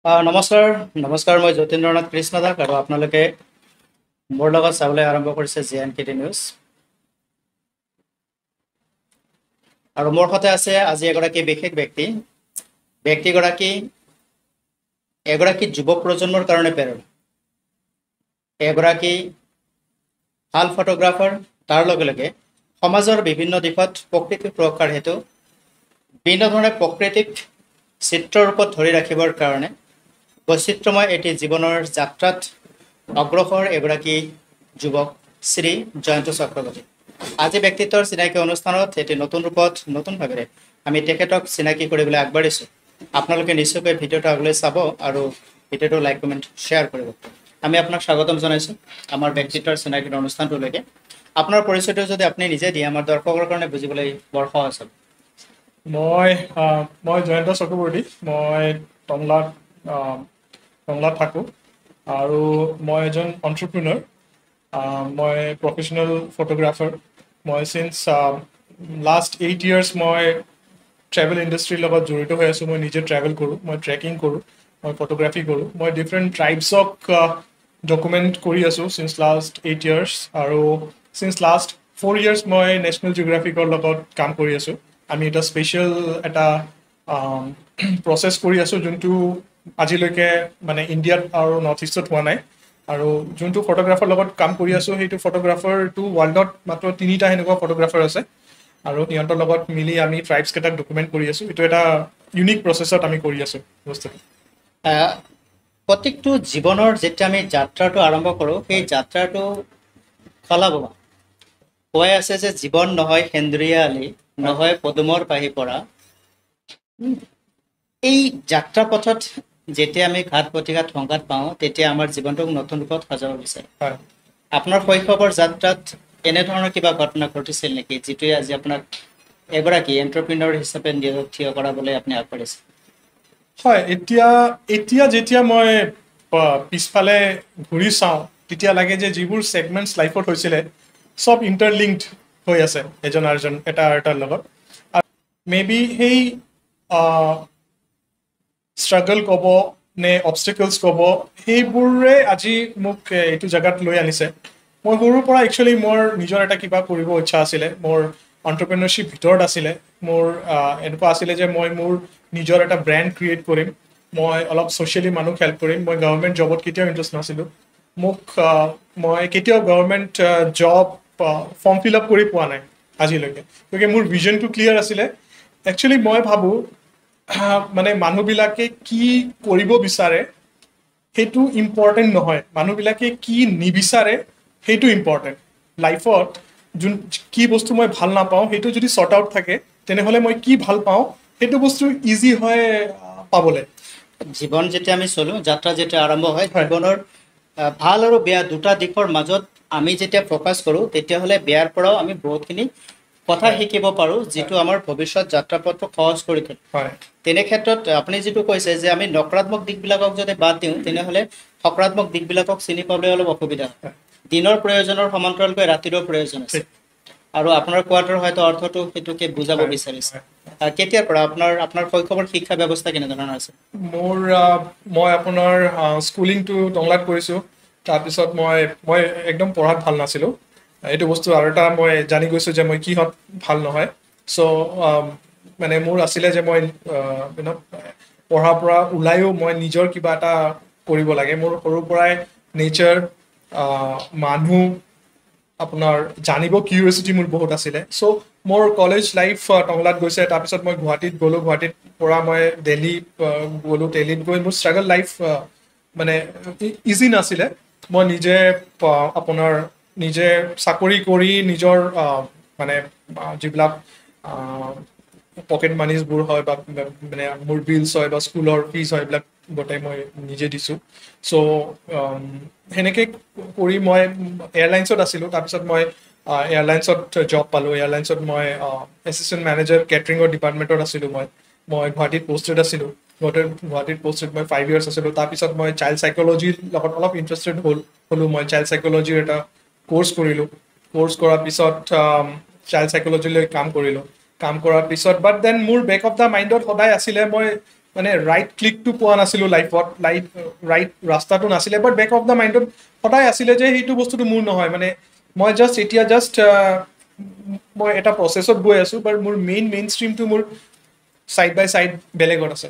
নমস্কাৰ নমস্কাৰ মই যতীন্দ্ৰনাথ কৃষ্ণ দাস আৰু আপোনালোকে মোৰ লগত চাবলৈ আৰম্ভ কৰিছে JNKT নিউজ আৰু মোৰ সৈতে আছে আজি এগৰাকী বিশেষ ব্যক্তিগৰাকী যুৱ প্ৰজন্মৰ কাৰণে প্ৰেৰণা এগৰাকী ভাল ফটোগ্ৰাফাৰ তাৰ লগে লগে সমাজৰ বিভিন্ন দিশত প্ৰকৃতি সুৰক্ষাৰ হেতু বিভিন্ন ধৰণে প্ৰকৃতিক চিত্ৰৰূপত ধৰি ৰাখিবৰ কাৰণে বৈচিত্ৰ্যময় এটি জীৱনৰ যাত্ৰাত অগ্ৰসৰ এগৰাকী যুৱক শ্ৰী জয়ন্ত চক্ৰৱৰ্তী আজি ব্যক্তিত্বৰ চিনাকি অনুষ্ঠানত এটি নতুন ৰূপত নতুন ভাৱেৰে আমি তেখেতক চিনাকি কৰিবলৈ আগবাঢ়িছোঁ আপোনালোকে নিশ্চয়কৈ ভিডিঅ'টো আগলৈ চাব আৰু ভিডিঅ'টো লাইক কমেণ্ট শ্বেয়াৰ কৰিব আমি আপোনাক স্বাগতম জনাইছোঁ আমাৰ ব্যক্তিত্বৰ চিনাকিৰ অনুষ্ঠানটোলৈকে আপোনাৰ পৰিচয়টো যদি আপুনি নিজে দিয়ে আমাৰ দৰ্শকৰ কাৰণে বুজিবলৈ বৰ সহজ হ'ব মই জয়ন্ত চক্ৰৱৰ্তী মই টংলাত থাকোঁ আৰু মই এজন এণ্টাৰপ্ৰিনৰ মই প্ৰফেশ্যনেল ফটোগ্ৰাফাৰ মই সিন্স লাষ্ট 8 years মই ট্ৰেভেল ইণ্ডাষ্ট্ৰীৰ লগত জড়িত হৈ আছোঁ মই নিজে ট্ৰেভেল কৰোঁ মই ট্ৰেকিং কৰোঁ মই ফটোগ্ৰাফী কৰোঁ মই ডিফাৰেণ্ট ট্ৰাইবছক ডকুমেণ্ট কৰি আছোঁ সিন্স লাষ্ট 8 years আৰু সিন্স লাষ্ট 4 years মই নেশ্যনেল জিঅ'গ্ৰাফিকৰ লগত কাম কৰি আছোঁ আমি এটা স্পেচিয়েল এটা প্ৰচেছ কৰি আছোঁ যোনটো আজিলৈকে মানে ইণ্ডিয়াত আৰু নৰ্থ ইষ্টত হোৱা নাই আৰু যোনটো ফটোগ্ৰাফাৰ লগত কাম কৰি আছোঁ সেইটো ফটোগ্ৰাফাৰটো ৱৰ্ল্ডত মাত্ৰ 3টা সেনেকুৱা ফটোগ্ৰাফাৰ আছে আৰু সিহঁতৰ লগত মিলি আমি ট্ৰাইবছকেইটাক ডকুমেণ্ট কৰি আছোঁ এইটো এটা ইউনিক প্ৰচেছত আমি কৰি আছোঁ বস্তুটো প্ৰত্যেকটো জীৱনৰ যেতিয়া আমি যাত্ৰাটো আৰম্ভ কৰোঁ সেই যাত্ৰাটো খলাবমা কৈ আছে যে জীৱন নহয় সেন্দুৰীয়া আলি নহয় পদুমৰ পাহি পৰা এই যাত্ৰা পথত যেতিয়া আমি ঘাট প্ৰতিঘাত সংঘাত পাওঁ তেতিয়া আমাৰ জীৱনটোক নতুন ৰূপত সজাব বিচাৰে আপোনাৰ শৈশৱৰ যাত্ৰাত এনেধৰণৰ কিবা ঘটনা ঘটিছিল নেকি যিটোৱে আজি আপোনাক এগৰাকী এণ্টাৰপ্ৰিনৰ হিচাপে থিয় কৰাবলৈ আপুনি আগবাঢ়িছে হয় এতিয়া যেতিয়া মই পিছফালে ঘূৰি চাওঁ তেতিয়া লাগে যে যিবোৰ ছেগমেণ্টছ লাইফত হৈছিলে সব ইণ্টাৰলিংকড হৈ আছে এজন আৰু এজন এটাৰ লগত আৰু মেবি সেই ষ্ট্ৰাগল ক'ব নে অবষ্টেকলছ ক'ব সেইবোৰে আজি মোক এইটো জেগাত লৈ আনিছে মই সৰুৰ পৰা একচুৱেলি মোৰ নিজৰ এটা কিবা কৰিব ইচ্ছা আছিলে মোৰ এণ্টাৰপ্ৰেনাৰশ্বিপ ভিতৰত আছিলে মোৰ এনেকুৱা আছিলে যে মই মোৰ নিজৰ এটা ব্ৰেণ্ড ক্ৰিয়েট কৰিম মই অলপ ছ'চিয়েলি মানুহক হেল্প কৰিম মই গভৰ্ণমেণ্ট জবত কেতিয়াও ইণ্টাৰেষ্ট নাছিলোঁ মই কেতিয়াও government job form fill up কৰি পোৱা নাই আজিলৈকে গতিকে মোৰ ভিজনটো ক্লিয়াৰ আছিলে একচুৱেলি মই ভাবোঁ মানে মানুহবিলাকে কি কৰিব বিচাৰে সেইটো ইম্পৰ্টেণ্ট নহয় মানুহবিলাকে কি নিবিচাৰে সেইটো ইম্পৰ্টেণ্ট লাইফত যোন কি বস্তু মই ভাল নাপাওঁ সেইটো যদি শ্বৰ্ট আউট থাকে তেনেহ'লে মই কি ভাল পাওঁ সেইটো বস্তু ইজি হয় পাবলৈ জীৱন যেতিয়া আমি চলোঁ যাত্ৰা যেতিয়া আৰম্ভ হয় জীৱনৰ ভাল আৰু বেয়া দুটা দিশৰ মাজত আমি যেতিয়া ফ'কাছ কৰোঁ তেতিয়াহ'লে বেয়াৰ পৰাও আমি বহুতখিনি কথা শিকিব পাৰোঁ যিটো আমাৰ ভৱিষ্যত যাত্ৰাপথটো সহজ কৰি তোলে তেনে ক্ষেত্ৰত আপুনি যিটো কৈছে যে আমি নকাৰাত্মক দিশবিলাকক যদি বাদ দিওঁ তেনেহ'লে সকাৰাত্মক দিশবিলাকক চিনি পাবলৈ অলপ অসুবিধা হয় দিনৰ প্ৰয়োজনৰ সমান্তৰালকৈ ৰাতিৰো প্ৰয়োজন আছে আৰু আপোনাৰ কোৱাটোৰ হয়তো অৰ্থটো সেইটোকে বুজাব বিচাৰিছে কেতিয়াৰ পৰা আপোনাৰ শৈশৱৰ শিক্ষা ব্যৱস্থা কেনেধৰণৰ আছে মই আপোনাৰ স্কুলিংটো টংলাত কৰিছোঁ তাৰপিছত মই একদম পঢ়াত ভাল নাছিলোঁ এইটো বস্তু আৰু এটা মই জানি গৈছোঁ যে মই কিহত ভাল নহয় চ' মানে মোৰ আছিলে যে মই পঢ়াৰ পৰা ওলায়ো মই নিজৰ কিবা এটা কৰিব লাগে মোৰ সৰুৰ পৰাই নেচাৰ মানুহ আপোনাৰ জানিব কিউৰিয়চিটি মোৰ বহুত আছিলে চ' মোৰ কলেজ লাইফ টংলাত গৈছে তাৰপিছত মই গুৱাহাটীত গ'লোঁ গুৱাহাটীৰ পৰা মই দিল্লী গ'লোঁ দিল্লীত গৈ মোৰ ষ্ট্ৰাগল লাইফ মানে ইজি নাছিলে মই নিজে আপোনাৰ নিজে চাকৰি কৰি নিজৰ মানে যিবিলাক পকেট মানিজবোৰ হয় বা মানে মোৰ বিলছ হয় বা স্কুলৰ ফিজ হয় এইবিলাক গোটেই মই নিজে দিছোঁ চ' সেনেকৈ কৰি মই এয়াৰলাইন্সত আছিলোঁ তাৰপিছত মই এয়াৰলাইন্সত জব পালোঁ এয়াৰলাইন্সত মই এছিষ্টেণ্ট মেনেজাৰ কেটাৰিঙৰ ডিপাৰ্টমেণ্টত আছিলোঁ মই গুৱাহাটীত পষ্টেড আছিলোঁ গুৱাহাটীত পষ্টেড মই 5 years আছিলোঁ তাৰপিছত মই চাইল্ড চাইক'লজিৰ লগত অলপ ইণ্টাৰেষ্টেড হ'লোঁ মই চাইল্ড চাইক'লজিৰ এটা কোৰ্চ কৰিলোঁ কোৰ্চ কৰাৰ পিছত চাইল্ড চাইক'লজিলৈ কাম কৰাৰ পিছত বাট দেন মোৰ বেক অফ দ্য মাইণ্ডত সদায় আছিলে মই মানে ৰাইট ক্লিকটো পোৱা নাছিলোঁ লাইফত, ৰাইট ৰাস্তাটো নাছিলে, বাট বেক অফ দ্য মাইণ্ডত সদায় আছিলে যে সেইটো বস্তুটো মোৰ নহয়। মানে মই এতিয়া মই এটা প্ৰচেছত গৈ আছোঁ, বাট মোৰ মেইন ষ্ট্ৰীমটো মোৰ ছাইড বাই ছাইড বেলেগত আছে।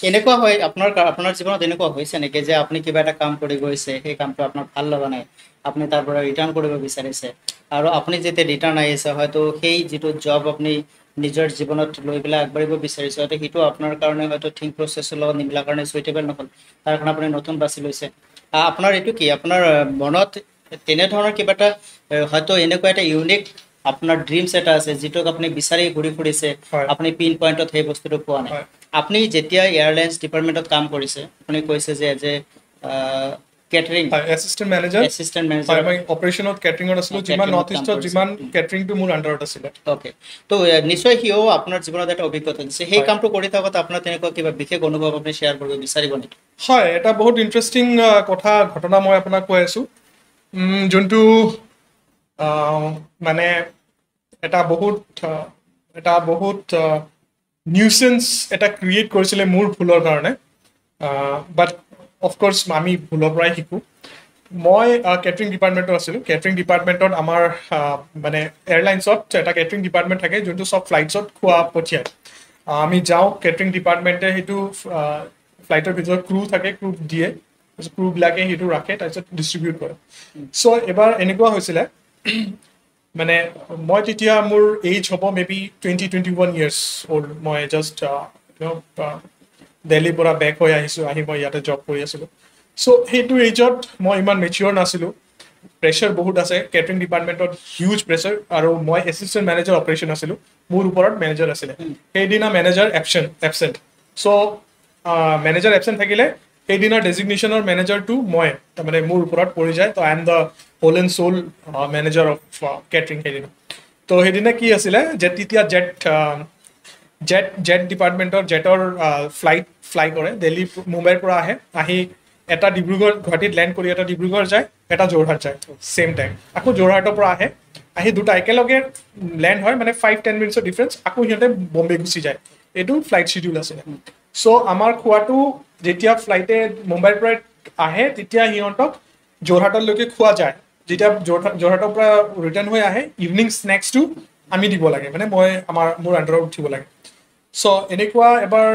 এনেকুৱা হয় আপোনাৰ জীৱনত এনেকুৱা হৈছে নেকি যে আপুনি কিবা এটা কাম কৰি গৈছে, সেই কামটো আপোনাৰ ভাল লগা নাই, আপুনি তাৰ পৰা ৰিটাৰ্ণ কৰিব বিচাৰিছে, আৰু আপুনি যেতিয়া ৰিটাৰ্ণ আহিছে হয়তো সেই যিটো জব আপুনি নিজৰ জীৱনত লৈ পেলাই আগবাঢ়িব বিচাৰিছে, হয়তো সেইটো আপোনাৰ কাৰণে হয়তো থিংক প্ৰচেছৰ লগত নিমিলাৰ কাৰণে চুইটেবল নহ'ল, তাৰ কাৰণে আপুনি নতুন বাছি লৈছে। আপোনাৰ এইটো কি আপোনাৰ মনত তেনেধৰণৰ কিবা এটা হয়তো এনেকুৱা এটা ইউনিক আপোনাৰ ড্ৰিমছ এটা আছে যিটোক আপুনি বিচাৰি ঘূৰি ফুৰিছে, হয় আপুনি পিন পইণ্টত সেই বস্তুটো পোৱা নাই। হয় আপুনি যেতিয়া এয়াৰলাইন্স ডিপাৰ্টমেণ্টত কাম কৰিছে, আপুনি কৈছে যে এজ এ কেটাৰিং হয় এছিষ্টেণ্ট মেনেজাৰ। এছিষ্টেণ্ট হয়, মেনেজাৰ মই অপাৰেশ্যনত কেটাৰিঙত আছিলোঁ, যিমান কেটাৰিঙত নৰ্থ কাম ইষ্টত কৰিছে। যিমান কেটাৰিংটো মোৰ আণ্ডাৰত আছিলে। অ'কে, তো নিশ্চয় সিও আপোনাৰ জীৱনত এটা অভিজ্ঞতা দিছে। সেই হয় কামটো কৰি থাকোঁতে আপোনাৰ তেনেকুৱা কিবা বিশেষ অনুভৱ আপুনি শ্বেয়াৰ কৰিব বিচাৰিব নেকি? হয়, এটা বহুত ইণ্টাৰেষ্টিং ঘটনা মই আপোনাক কৈ আছোঁ, যোনটো মানে এটা বহুত নিউচেঞ্চ এটা ক্ৰিয়েট কৰিছিলে মোৰ ভুলৰ কাৰণে, বাট অফক'ৰ্ছ আমি ভুলৰ পৰাই শিকোঁ। মই কেটাৰিং ডিপাৰ্টমেণ্টত আছিলোঁ। কেটাৰিং ডিপাৰ্টমেণ্টত আমাৰ মানে এয়াৰলাইন্সত এটা কেটাৰিং ডিপাৰ্টমেণ্ট থাকে, যোনটো চব ফ্লাইটছত খোৱা পঠিয়ায়। আমি যাওঁ, কেটাৰিং ডিপাৰ্টমেণ্টে সেইটো ফ্লাইটৰ ভিতৰত ক্ৰু থাকে, ক্ৰু দিয়ে, তাৰপিছত ক্ৰুবিলাকে সেইটো ৰাখে, তাৰপিছত ডিষ্ট্ৰিবিউট কৰে। চ' এবাৰ এনেকুৱা হৈছিলে, মানে মই তেতিয়া মোৰ এইজ হ'ব মেবি 21 years old। মই জাষ্ট দিল্লীৰ পৰা বেক হৈ আহিছোঁ, আহি মই ইয়াতে জব কৰি আছিলোঁ। চ' সেইটো এইজত মই ইমান মেচিয়ৰ নাছিলোঁ, প্ৰেছাৰ বহুত আছে কেটাৰিং ডিপাৰ্টমেণ্টত, হিউজ প্ৰেছাৰ, আৰু মই এছিষ্টেণ্ট মেনেজাৰ অপাৰেশ্যন আছিলোঁ, মোৰ ওপৰত মেনেজাৰ আছিলে। সেইদিনা মেনেজাৰ এবচেণ্ট। চ' মেনেজাৰ এবচেণ্ট থাকিলে সেইদিনাৰ ডেজিগনেশ্যনৰ মেনেজাৰটো মই, তাৰমানে মোৰ ওপৰত পৰি যায়। ত' I am the whole and sole manager of catering সেইদিনা। ত' সেইদিনা কি আছিলে যে তেতিয়া জেট ডিপাৰ্টমেণ্টৰ জেটৰ ফ্লাই কৰে, দিল্লী মুম্বাইৰ পৰা আহি এটা ডিব্ৰুগড়, গুৱাহাটীত লেণ্ড কৰি এটা ডিব্ৰুগড় যায়, এটা যোৰহাট যায় ছেইম টাইম, আকৌ যোৰহাটৰ পৰা আহি দুটা একেলগে লেণ্ড হয়, মানে 5-10 মিনিটছৰ ডিফাৰেঞ্চ, আকৌ সিহঁতে বম্বে গুচি যায়। এইটো ফ্লাইট শ্বিডিউল আছিলে। চ' আমাৰ খোৱাটো যেতিয়া ফ্লাইটে মুম্বাইৰ পৰা আহে, তেতিয়া সিহঁতক যোৰহাটলৈকে খোৱা যায়। যেতিয়া যোৰহাটৰ পৰা ৰিটাৰ্ণ হৈ আহে, ইভিনিং স্নেক্সটো আমি দিব লাগে, মানে মোৰ আণ্ডাৰত উঠিব লাগে। চ' এনেকুৱা এবাৰ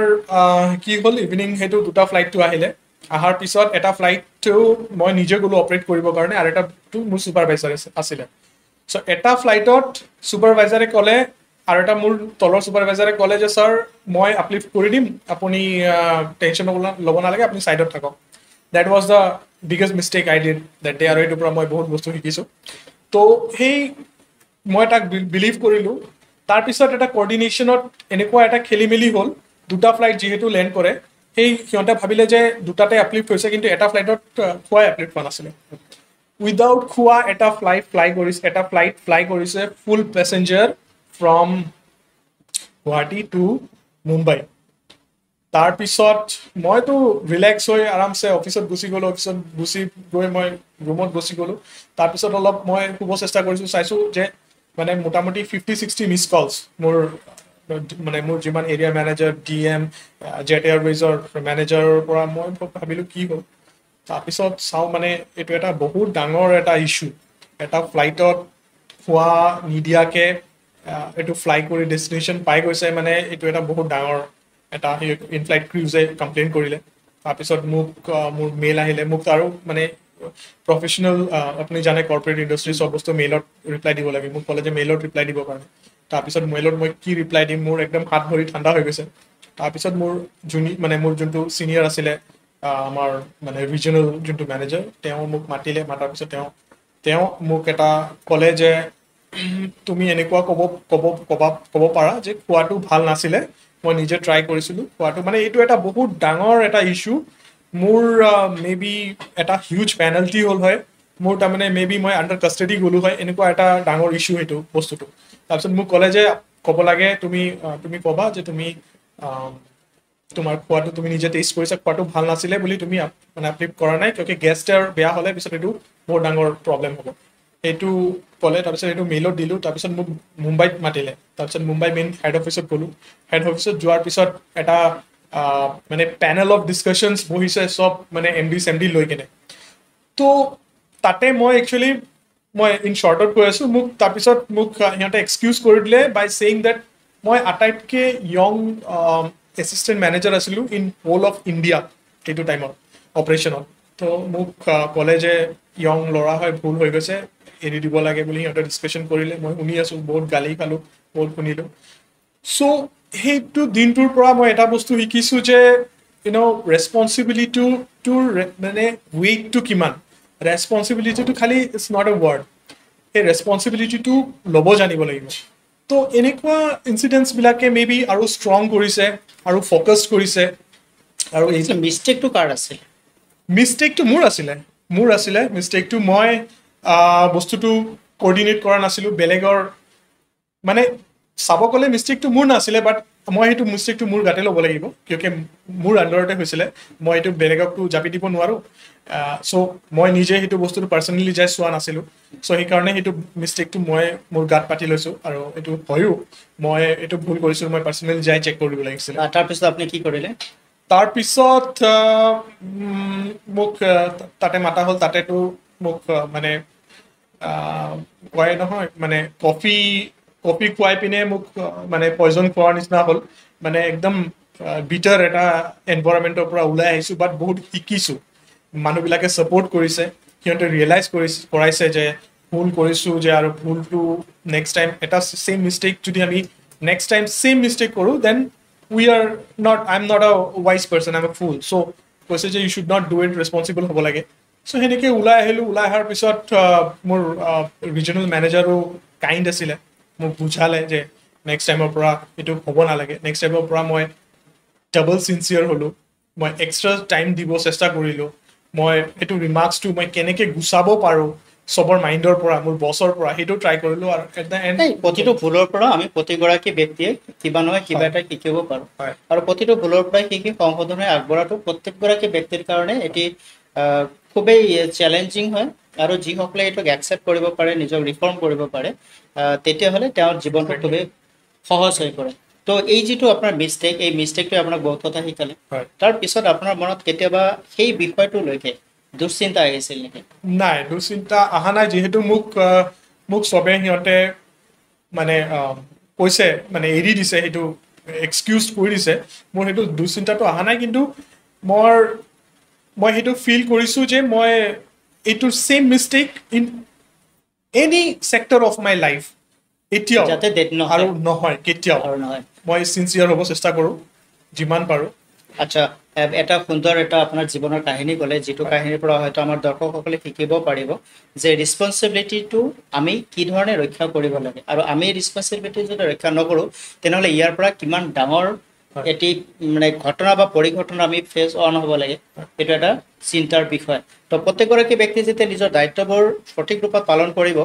কি হ'ল, ইভিনিং সেইটো দুটা ফ্লাইটটো আহিলে, অহাৰ পিছত এটা ফ্লাইটটো মই নিজে গ'লোঁ অপাৰেট কৰিবৰ কাৰণে, আৰু এটাটো মোৰ ছুপাৰভাইজাৰ আছিলে। চ' এটা ফ্লাইটত ছুপাৰভাইজাৰে ক'লে, আৰু এটা মোৰ তলৰ ছুপাৰভাইজাৰে ক'লে যে ছাৰ মই আপলিফ্ট কৰি দিম, আপুনি টেনশ্যন ল'ব নালাগে, আপুনি ছাইডত থাকক। That was the biggest mistake I did that day, আৰু এইটোৰ পৰা মই বহুত বস্তু শিকিছোঁ। ত' মই তাক বিলিভ কৰিলোঁ। তাৰপিছত এটা কৰ্ডিনেশ্যনত এনেকুৱা এটা খেলি মেলি হ'ল, দুটা ফ্লাইট যিহেতু লেণ্ড কৰে, সিহঁতে ভাবিলে যে দুটাতে আপলিফ্ট হৈছে, কিন্তু এটা ফ্লাইটত খোৱাই আপলিফ্ট হোৱা নাছিলে। উইদাউট খোৱা এটা ফ্লাইট ফ্লাই কৰিছে full passenger from Guwahati to Mumbai. তাৰপিছত মইতো ৰিলেক্স হৈ আৰামছে অফিচত গুচি গ'লোঁ, মই ৰুমত গুচি গ'লোঁ। তাৰপিছত অলপ মই শুব চেষ্টা কৰিছোঁ, চাইছোঁ যে মানে মোটামুটি 50-60 মিছ কলছ মোৰ যিমান এৰিয়া মেনেজাৰ, DM, জেট এয়াৰৱেজৰ মেনেজাৰৰ পৰা। মই ভাবিলোঁ কি হ'ল, তাৰপিছত চাওঁ মানে এইটো এটা বহুত ডাঙৰ এটা ইছ্যু। এটা ফ্লাইটত খোৱা নিদিয়াকৈ এইটো ফ্লাই কৰি ডেষ্টিনেশ্যন পাই গৈছে, মানে এইটো এটা বহুত ডাঙৰ এটা ইনফ্লাইট ক্ৰুজে কমপ্লেইন কৰিলে। তাৰপিছত মোৰ মেইল আহিলে, মোক আৰু মানে প্ৰফেশ্যনেল, আপুনি জানে কৰ্পৰেট ইণ্ডাষ্ট্ৰী চব বস্তু মেইলত ৰিপ্লাই দিব লাগে, মোক ক'লে যে মেইলত ৰিপ্লাই দিবৰ কাৰণে। তাৰপিছত মেইলত মই কি ৰিপ্লাই দিম, মোৰ একদম হাত ভৰি ঠাণ্ডা হৈ গৈছে। তাৰপিছত মোৰ যোনটো ছিনিয়ৰ আছিলে, আমাৰ মানে ৰিজনেল যোনটো মেনেজাৰ, তেওঁ মোক মাতিলে। মাতাৰ পিছত তেওঁ মোক এটা ক'লে যে তুমি এনেকুৱা ক'ব পাৰা যে খোৱাটো ভাল নাছিলে, মই নিজে ট্ৰাই কৰিছিলোঁ খোৱাটো, মানে এইটো এটা বহুত ডাঙৰ এটা ইছ্যু। মোৰ মে বি এটা হিউজ পেনাল্টি হ'ল হয়, মোৰ তাৰমানে মে বি মই আণ্ডাৰ কাষ্টাডি গ'লোঁ হয়, এনেকুৱা এটা ডাঙৰ ইছ্যু সেইটো বস্তুটো। তাৰপিছত মোক ক'লে যে ক'ব লাগে, তুমি ক'বা যে তুমি তোমাৰ খোৱাটো তুমি নিজে টেষ্ট কৰিছা, খোৱাটো ভাল নাছিলে বুলি তুমি মানে আপলিফ্ট কৰা নাই, কিয় গেষ্টৰ বেয়া হ'লে পিছত এইটো বহুত ডাঙৰ প্ৰব্লেম হ'ব, সেইটো ক'লে। তাৰপিছত সেইটো মেইলত দিলোঁ। তাৰপিছত মোক মুম্বাইত মাতিলে। তাৰপিছত মুম্বাই মেইন হেড অফিচত গ'লোঁ। হেড অফিচত যোৱাৰ পিছত এটা মানে পেনেল অফ ডিছকাশ্যনছ বহিছে চব মানে MD চেমডি লৈ কিনে তো তাতে মই একচুৱেলি মই ইন শ্বৰ্টত কৈ আছোঁ মোক তাৰপিছত মোক সিহঁতে এক্সকিউজ কৰি দিলে বাই ছেইং দেট মই আটাইতকৈ য়ং এছিষ্টেণ্ট মেনেজাৰ আছিলোঁ ইন হোল অফ ইণ্ডিয়া সেইটো টাইমত অপাৰেশ্যনত তো মোক ক'লে যে য়ং ল'ৰা হয় ভুল হৈ গৈছে এৰি দিব লাগে বুলি সিহঁতে ডিছকাশ্যন কৰিলে মই শুনি আছোঁ বহুত গালি খালোঁ বহুত শুনিলোঁ চ' সেইটো দিনটোৰ পৰা মই এটা বস্তু শিকিছোঁ যে ৰেছপনচিবিলিটিটোৰ মানে ৱেইটটো কিমান ৰেছপনচিবিলিটিটো খালি ইটছ নট এ ৱৰ্ড সেই ৰেছপনচিবিলিটিটো ল'ব জানিব লাগিব তো এনেকুৱা ইনচিডেণ্টছবিলাকে মে বি আৰু ষ্ট্ৰং কৰিছে আৰু ফ'কাছ কৰিছে আৰু এই মিষ্টেকটো কাৰ আছিল মিষ্টেকটো মোৰ আছিলে মিষ্টেকটো মই বস্তুটো কৰ্ডিনেট কৰা নাছিলোঁ বেলেগৰ মানে চাব গ'লে মিষ্টেকটো মোৰ নাছিলে বাট মই সেইটো মিষ্টেকটো মোৰ গাতে ল'ব লাগিব কিয়কি মোৰ আণ্ডাৰতে হৈছিলে মই এইটো বেলেগকতো জাপি দিব নোৱাৰোঁ চ' মই নিজে সেইটো বস্তুটো পাৰ্চনেলি যাই চোৱা নাছিলোঁ চ' সেইকাৰণে সেইটো মিষ্টেকটো মই মোৰ গাত পাতি লৈছোঁ আৰু এইটো হয়ো মই এইটো ভুল কৰিছোঁ মই পাৰ্চনেলি যাই চেক কৰিব লাগিছিলে তাৰপিছত আপুনি কি কৰিলে তাৰপিছত মোক তাতে মাতা হ'ল তাতেতো মোক মানে কয় নহয় মানে কফি খুৱাই পিনে মোক মানে পয়জন খোৱাৰ নিচিনা হ'ল মানে একদম বিটাৰ এটা এনভাইৰনমেণ্টৰ পৰা ওলাই আহিছোঁ বাট বহুত শিকিছোঁ মানুহবিলাকে ছাপোৰ্ট কৰিছে সিহঁতে ৰিয়েলাইজ কৰাইছে যে ভুল কৰিছোঁ যে আৰু ভুলটো নেক্সট টাইম এটা ছেইম মিষ্টেক যদি আমি নেক্সট টাইম ছেইম মিষ্টেক কৰোঁ then I am not a wise person I am a fool so' কৈছে যে you should not do it responsible হ'ব লাগে চ' সেনেকৈ ওলাই আহিলোঁ ওলাই অহাৰ পিছত মোৰ ৰিজনেল মেনেজাৰো কাইণ্ড আছিলে মোক বুজালে যে নেক্সট টাইমৰ পৰা এইটো হ'ব নালাগে নেক্সট টাইমৰ পৰা মই ডাবল চিনচিয়াৰ হ'লোঁ মই এক্সট্ৰা টাইম দিব চেষ্টা কৰিলোঁ মই এইটো ৰিমাৰ্কছটো মই কেনেকৈ গুচাব পাৰোঁ চবৰ মাইণ্ডৰ পৰা মোৰ বছৰ পৰা সেইটো ট্ৰাই কৰিলোঁ আৰু এট দ্য এণ্ড প্ৰতিটো ভুলৰ পৰা আমি প্ৰতিগৰাকী ব্যক্তিয়ে কিবা নহয় কিবা এটা শিকিব পাৰোঁ আৰু প্ৰতিটো ভুলৰ পৰাই শিকি সংশোধন হৈ আগবঢ়াটো প্ৰত্যেকগৰাকী ব্যক্তিৰ কাৰণে এটি খুবেই চেলেঞ্জিং হয় আৰু যিসকলে এইটোক একচেপ্ট কৰিব পাৰে নিজক ৰিফৰ্ম কৰিব পাৰে তেতিয়াহ'লে তেওঁৰ জীৱনটো খুবেই সহজ হৈ পৰে তো এই যিটো আপোনাৰ মিষ্টেক এই মিষ্টেকটোৱে আপোনাক বহুত কথা শিকালে তাৰপিছত আপোনাৰ মনত কেতিয়াবা সেই বিষয়টোলৈকে দুশ্চিন্তা আহিছিল নেকি নাই দুশ্চিন্তা অহা নাই যিহেতু মোক চবে সিহঁতে মানে কৈছে মানে এৰি দিছে সেইটো এক্সকিউজ কৰি দিছে মোৰ সেইটো দুশ্চিন্তাটো অহা নাই কিন্তু মই সেইটো ফিল কৰিছোঁ যে মই এইটো same mistake in any sector of my life এতিয়াও আৰু নহয় কেতিয়াও মই চিনচিয়াৰ হ'ব চেষ্টা কৰোঁ যিমান পাৰোঁ আচ্ছা এটা সুন্দৰ এটা আপোনাৰ জীৱনৰ কাহিনী ক'লে যিটো কাহিনীৰ পৰা হয়তো আমাৰ দৰ্শকসকলে শিকিব পাৰিব যে ৰেছপনচিবিলিটিটো আমি কি ধৰণে ৰক্ষা কৰিব লাগে আৰু আমি ৰেছপনচিবিলিটি যদি ৰক্ষা নকৰোঁ তেনেহ'লে ইয়াৰ পৰা কিমান ডাঙৰ এটি মানে ঘটনা বা পৰিঘটনা আমি ফেচ অন হ'ব লাগে সেইটো এটা চিন্তাৰ বিষয় তো প্ৰত্যেকগৰাকী ব্যক্তিয়ে যেতিয়া নিজৰ দায়িত্ববোৰ সঠিক ৰূপত পালন কৰিব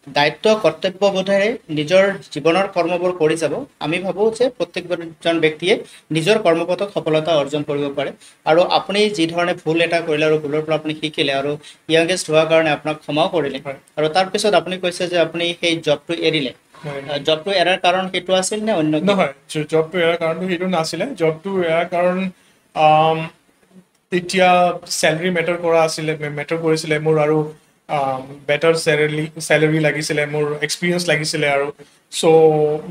দায়িত্ব কৰ্তব্যবোধেৰে নিজৰ জীৱনৰ কৰ্মবোৰ কৰি যাব আমি ভাবোঁ যে প্ৰত্যেকজন ব্যক্তিয়ে নিজৰ কৰ্মপথত সফলতা অৰ্জন কৰিব পাৰে আৰু আপুনি যি ধৰণে ভুল এটা কৰিলে আৰু ভুলৰ পৰা আপুনি শিকিলে আৰু য়াংগেষ্ট হোৱাৰ কাৰণে আপোনাক ক্ষমাও কৰিলে আৰু তাৰপিছত আপুনি কৈছে যে আপুনি সেই জবটো এৰিলে জবটো এৰাৰ কাৰণ সেইটো আছিল নে অন্য নহয় জবটো এৰাৰ কাৰণটো সেইটো নাছিলে জবটো এৰাৰ কাৰণ তেতিয়া চেলেৰি মেটাৰ কৰিছিলে মোৰ আৰু বেটাৰ চেলেৰি লাগিছিলে মোৰ এক্সপিৰিয়েঞ্চ লাগিছিলে আৰু চ'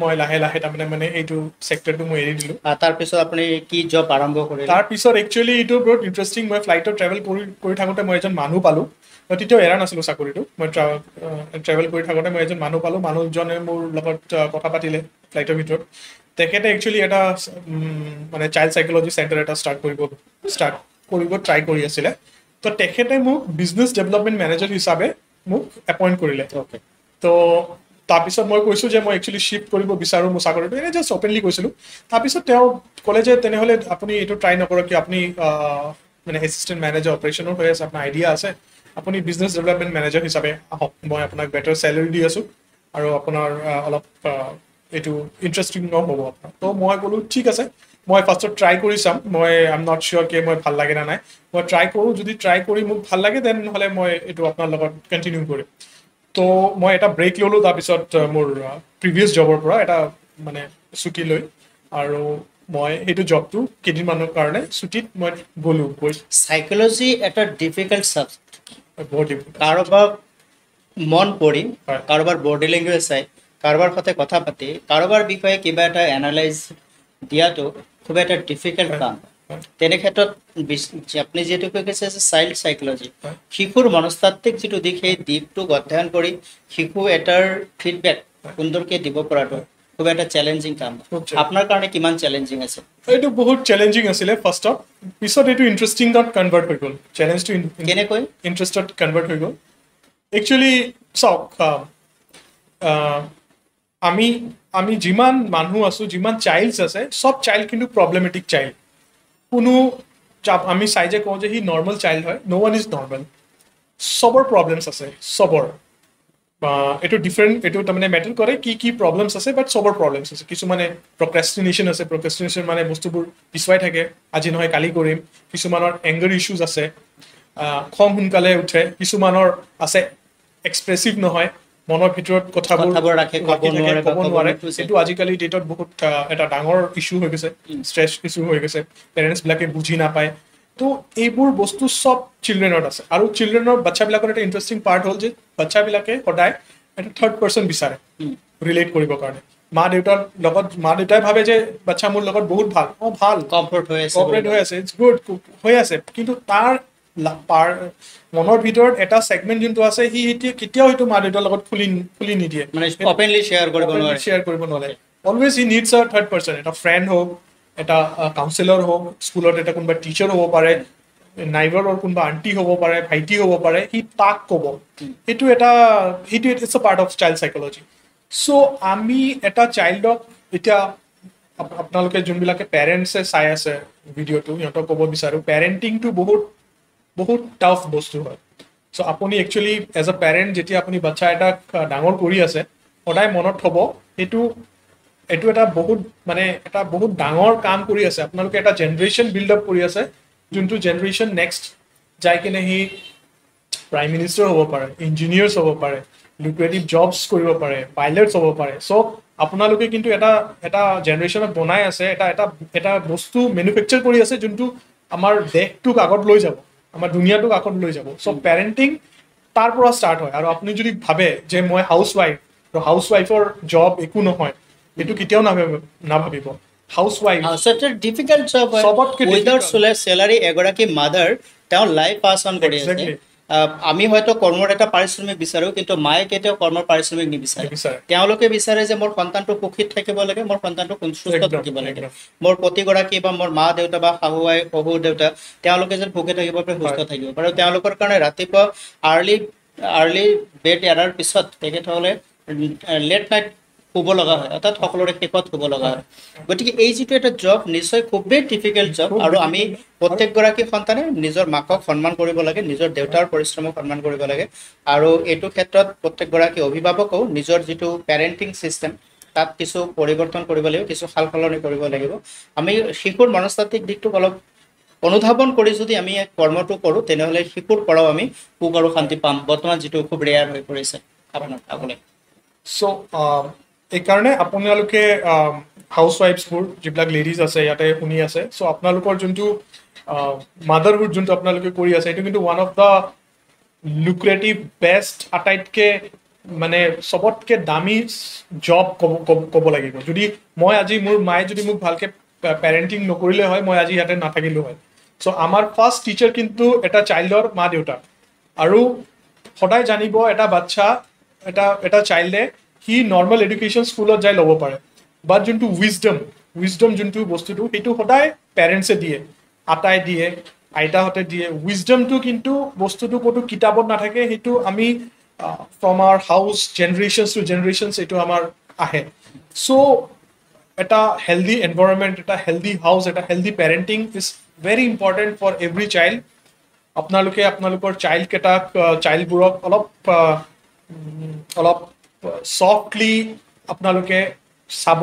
মই লাহে লাহে তাৰমানে এইটো ছেক্টৰটো মই এৰি দিলোঁ তাৰপিছত আপুনি কি জব আৰম্ভ কৰিলে তাৰপিছত একচুৱেলি এইটো বহুত ইণ্টাৰেষ্টিং মই ফ্লাইটত ট্ৰেভেল কৰি থাকোঁতে মই এজন মানুহ পালোঁ মই তেতিয়াও এৰা নাছিলোঁ চাকৰিটো মই ট্ৰেভেল কৰি থাকোঁতে মই এজন মানুহ পালোঁ মানুহজনে মোৰ লগত কথা পাতিলে ফ্লাইটৰ ভিতৰত তেখেতে একচুৱেলি এটা মানে চাইল্ড চাইক'লজি চেণ্টাৰ এটা ষ্টাৰ্ট কৰিব ট্ৰাই কৰি আছিলে তো তেখেতে মোক বিজনেছ ডেভেলপমেণ্ট মেনেজাৰ হিচাপে মোক এপইণ্ট কৰিলে তো তাৰপিছত মই কৈছোঁ যে মই একচুৱেলি শ্বিফ্ট কৰিব বিচাৰোঁ মোৰ চাকৰিটো এনেই জাষ্ট অপেনলি কৈছিলোঁ তাৰপিছত তেওঁ ক'লে যে তেনেহ'লে আপুনি এইটো ট্ৰাই নকৰক কি আপুনি মানে এছিষ্টেণ্ট মেনেজাৰ অপাৰেশ্যনৰ হৈ আছে আপোনাৰ আইডিয়া আছে আপুনি বিজনেছ ডেভেলপমেণ্ট মেনেজাৰ হিচাপে আহক মই আপোনাক বেটাৰ চেলেৰি দি আছোঁ আৰু আপোনাৰ অলপ এইটো ইণ্টাৰেষ্টিং হ'ব আপোনাৰ তো মই ক'লোঁ ঠিক আছে মই ফাৰ্ষ্টত ট্ৰাই কৰি চাম মই আই এম নট চিয়'ৰ কি মই ভাল লাগে নে নাই মই ট্ৰাই কৰোঁ যদি ট্ৰাই কৰি মোক ভাল লাগে তেনেহ'লে মই এইটো আপোনাৰ লগত কণ্টিনিউ কৰিম তো মই এটা ব্ৰেক ল'লোঁ তাৰপিছত মোৰ প্ৰিভিয়াছ জবৰ পৰা এটা মানে ছুটি লৈ আৰু মই এইটো জবটো কেইদিনমানৰ কাৰণে ছুটীত মই গ'লো সাইকোলজি এটা ডিফিকাল্ট সাবজেক্ট বহুত কাৰোবাৰ মন পঢ়ি হয়। কাৰোবাৰ বডি লেংগুৱেজ চাই কাৰোবাৰ সৈতে কথা পাতি কাৰোবাৰ বিষয়ে কিবা এটা এনালাইজ দিয়াটো খুব এটা ডিফিকাল্ট হয়। কাম হয়। তেনে ক্ষেত্ৰত আপুনি যিহেতু কৈ গৈছে যে চাইল্ড সাইকোলজি হয়। শিশুৰ মনস্তাত্ত্বিক যিটো দিশ সেই দিশটোক অধ্যয়ন কৰি শিশু এটাৰ ফিডবেক সুন্দৰকৈ দিব পৰাটো খুব এটা চেলেঞ্জিং কাম আপোনাৰ কাৰণে কিমান চেলেঞ্জিং আছে এইটো বহুত চেলেঞ্জিং আছিলে ফাৰ্ষ্টত পিছত এইটো ইণ্টাৰেষ্টিঙত কনভাৰ্ট হৈ গ'ল চেলেঞ্জটো কেনেকৈ ইণ্টাৰেষ্টত কনভাৰ্ট হৈ গ'ল একচুৱেলি চাওক আমি আমি যিমান মানুহ আছোঁ যিমান চাইল্ডছ আছে চব চাইল্ড কিন্তু প্ৰব্লেমেটিক চাইল্ড কোনো আমি চাই যে কওঁ যে সি নৰ্মেল চাইল্ড হয় ন' ওৱান ইজ নৰ্মেল চবৰ প্ৰব্লেমছ আছে চবৰ এইটো ডিফাৰেণ্ট এইটো তাৰমানে মেটাৰ কৰে কি কি প্ৰব্লেমছ আছে বাট চবৰ প্ৰব্লেমছ আছে কিছুমানে প্ৰক্ৰেষ্টিনেশ্যন আছে প্ৰক্ৰেষ্টিনেশ্যন মানে বস্তুবোৰ পিছুৱাই থাকে আজি নহয় কালি কৰিম কিছুমানৰ এংগাৰ ইছ্যুজ আছে খং সোনকালে উঠে কিছুমানৰ আছে এক্সপ্ৰেছিভ নহয় মনৰ ভিতৰত কথাবোৰ ৰাখি ক'ব নোৱাৰে এইটো আজিকালি ডেটত বহুত এটা ডাঙৰ ইছ্যু হৈ গৈছে ষ্ট্ৰেছ ইছ্যু হৈ গৈছে পেৰেণ্টছবিলাকে বুজি নাপায় তো এইবোৰ বস্তু চব চিলড্ৰেনত আছে আৰু চিলড্ৰেনৰ বাচ্ছাবিলাকৰ এটা ইণ্টাৰেষ্টিং পাৰ্ট হ'ল যে বাচ্ছাবিলাকে সদায় এটা থাৰ্ড পাৰ্চন বিচাৰে ৰিলেট কৰিবৰ কাৰণে মা দেউতাই ভাবে যে বাচ্ছা মোৰ লগত বহুত ভাল ভাল কমফৰ্ট হৈ আছে ইটছ গুড হৈ আছে কিন্তু তাৰ মনৰ ভিতৰত এটা ছেগমেণ্ট যোনটো আছে সি কেতিয়াও সেইটো মা দেউতাৰ লগত খুলি নিদিয়ে মানে অপেনলি শ্বেয়াৰ কৰিব নোৱাৰে অলৱেজ হি নিডছ আ থাৰ্ড পাৰ্চন এটা ফ্ৰেণ্ড হওক এটা কাউন্সিলৰ হওক স্কুলত এটা কোনোবা টিচাৰ হ'ব পাৰে নাইবাৰৰ কোনোবা আণ্টি হ'ব পাৰে ভাইটি হ'ব পাৰে সি তাক ক'ব সেইটো ইটছ আ পাৰ্ট অফ চাইল্ড চাইকলজি চ' আমি এটা চাইল্ডক এতিয়া আপোনালোকে যোনবিলাকে পেৰেণ্টছে চাই আছে ভিডিঅ'টো সিহঁতক ক'ব বিচাৰোঁ পেৰেণ্টিংটো বহুত টাফ বস্তু হয় চ' আপুনি একচুৱেলি এজ এ পেৰেণ্ট যেতিয়া আপুনি বাচ্ছা এটাক ডাঙৰ কৰি আছে সদায় মনত থ'ব এইটো এটা বহুত ডাঙৰ কাম কৰি আছে আপোনালোকে এটা জেনেৰেশ্যন বিল্ড আপ কৰি আছে যোনটো জেনেৰেশ্যন নেক্সট যাই কিনে সি প্ৰাইম মিনিষ্টাৰ হ'ব পাৰে ইঞ্জিনিয়াৰ্ছ হ'ব পাৰে লুক্ৰেটিভ জবছ কৰিব পাৰে পাইলটছ হ'ব পাৰে চ' আপোনালোকে কিন্তু এটা জেনেৰেশ্যনত বনাই আছে এটা বস্তু মেনুফেকচাৰ কৰি আছে যোনটো আমাৰ দেশটোক আগত লৈ যাব আমাৰ দুনিয়াটোক আগত লৈ যাব চ' পেৰেণ্টিং তাৰ পৰা ষ্টাৰ্ট হয় আৰু আপুনি যদি ভাবে যে মই হাউচ ৱাইফৰ জব একো নহয় এইটো কেতিয়াও নাভাবিব হাউচ ৱাইফ ডিফিকাল্ট জব চবতকে উইদাউট চেলাৰী এগৰাকী মাদাৰ তেওঁ লাইফ পাছ অন কৰি আছে আমি হয়তো কৰ্মৰ এটা পাৰিশ্ৰমিক বিচাৰোঁ কিন্তু মায়ে কেতিয়াও কৰ্মৰ পাৰিশ্ৰমিক নিবিচাৰে তেওঁলোকে বিচাৰে যে মোৰ সন্তানটো সুখীত থাকিব লাগে মোৰ সন্তানটো সুস্থ থাকিব লাগে মোৰ প্ৰতিগৰাকী বা মোৰ মা দেউতা বা শহুৰ দেউতা তেওঁলোকে যেন সুখী থাকিব পাৰে সুস্থ থাকিব পাৰে আৰু তেওঁলোকৰ কাৰণে ৰাতিপুৱা আৰ্লি বেড এৰাৰ পিছত তেখেতসকলে লেট নাইট শুব লগা হয় অৰ্থাৎ সকলোৰে শেষত শুব লগা হয় গতিকে এই যিটো এটা জব নিশ্চয় খুবেই ডিফিকাল্ট জব আৰু আমি প্ৰত্যেকগৰাকী সন্তানে নিজৰ মাকক সন্মান কৰিব লাগে নিজৰ দেউতাৰ পৰিশ্ৰমক সন্মান কৰিব লাগে আৰু এইটো ক্ষেত্ৰত প্ৰত্যেকগৰাকী অভিভাৱকেও নিজৰ যিটো পেৰেণ্টিং ছিষ্টেম তাত কিছু পৰিৱৰ্তন কৰিব লাগিব কিছু সাল সলনি কৰিব লাগিব আমি শিশুৰ মনস্তাত্ত্বিক দিশটোক অলপ অনুধাৱন কৰি যদি আমি কৰ্মটো কৰোঁ তেনেহ'লে শিশুৰ পৰাও আমি সুখ আৰু শান্তি পাম বৰ্তমান যিটো খুব ৰেয়াৰ হৈ পৰিছে আপোনাৰ চ' এইকাৰণে আপোনালোকে হাউচ ৱাইফছবোৰ যিবিলাক লেডিজ আছে ইয়াতে শুনি আছে চ' আপোনালোকৰ যোনটো মাদাৰহুড যোনটো আপোনালোকে কৰি আছে এইটো কিন্তু ওৱান অফ দ্য লুক্ৰেটিভ বেষ্ট আটাইতকৈ মানে চবতকৈ দামী জব ক'ব লাগিব যদি মোৰ মায়ে যদি মোক ভালকৈ পেৰেণ্টিং নকৰিলে হয় মই আজি ইয়াতে নাথাকিলোঁ হয় চ' আমাৰ ফাৰ্ষ্ট টিচাৰ কিন্তু এটা চাইল্ডৰ মা দেউতা আৰু সদায় জানিব এটা বাচ্ছা এটা চাইল্ডে সি নৰ্মেল এডুকেশ্যন স্কুলত যাই ল'ব পাৰে বাট যোনটো উইজডম যোনটো বস্তুটো সেইটো সদায় পেৰেণ্টছে দিয়ে আটাই দিয়ে আইতাহঁতে দিয়ে উইজডমটো কিন্তু বস্তুটো ক'তো কিতাপত নাথাকে সেইটো আমি from our house generations to generations এইটো আমাৰ আহে চ' এটা হেল্ডি এনভাইৰনমেণ্ট এটা হেল্ডি হাউচ এটা healthy parenting is very important for every child আপোনালোকে আপোনালোকৰ চাইল্ডবোৰক অলপ চফ্টলি আপোনালোকে চাব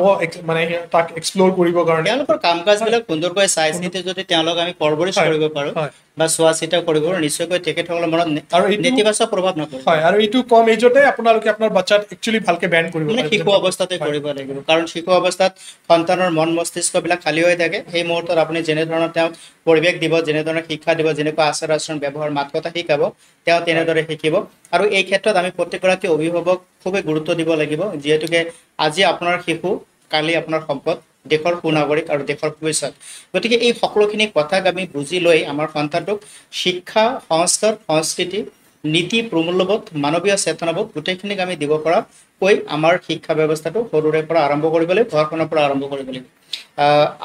মানে তাক এক্সপ্ল'ৰ কৰিবৰ কাৰণে তেওঁলোকৰ কাম কাজবিলাক সুন্দৰকৈ চাই চিতি যদি তেওঁলোক আমি পৰৱৰিশ কৰিব পাৰোঁ বা চোৱা চিতা কৰিব নিশ্চয়কৈ তেখেতসকলৰ মনত আৰু এইটো নেতিবাচক প্ৰভাৱ নপৰে হয় আৰু এইটো কম এজতে আপোনালোকে আপোনাৰ বাচ্চাত একচুয়ালি ভালকে ব্যায়াম কৰিব মানে শিশু অৱস্থাতে কৰিব লাগিব কাৰণ শিশু অৱস্থাত সন্তানৰ মন মস্তিষ্কবিলাক খালী হৈ থাকে সেই মুহূৰ্তত আপুনি যেনেধৰণৰ তেওঁক পৰিৱেশ দিব যেনেধৰণৰ শিক্ষা দিব যেনেকুৱা আচাৰ আচৰণ ব্যৱহাৰ মাত কথা শিকাব তেওঁ তেনেদৰে শিকিব আৰু এই ক্ষেত্ৰত আমি প্ৰত্যেকগৰাকী অভিভাৱক খুবেই গুৰুত্ব দিব লাগিব যিহেতুকে আজি আপোনাৰ শিশু কালি আপোনাৰ সম্পদ দেশৰ সুনাগৰিক আৰু দেশৰ ভৱিষ্যত গতিকে এই সকলোখিনি কথাক আমি বুজি লৈ আমাৰ সন্তানটোক শিক্ষা সংস্কাৰ সংস্কৃতি নীতি প্ৰমূল্যবোধ মানৱীয় চেতনাবোধ গোটেইখিনিক আমি দিব পৰাকৈ আমাৰ শিক্ষা ব্যৱস্থাটো সৰুৰে পৰা আৰম্ভ কৰিব লাগিব ঘৰখনৰ পৰা আৰম্ভ কৰিব লাগিব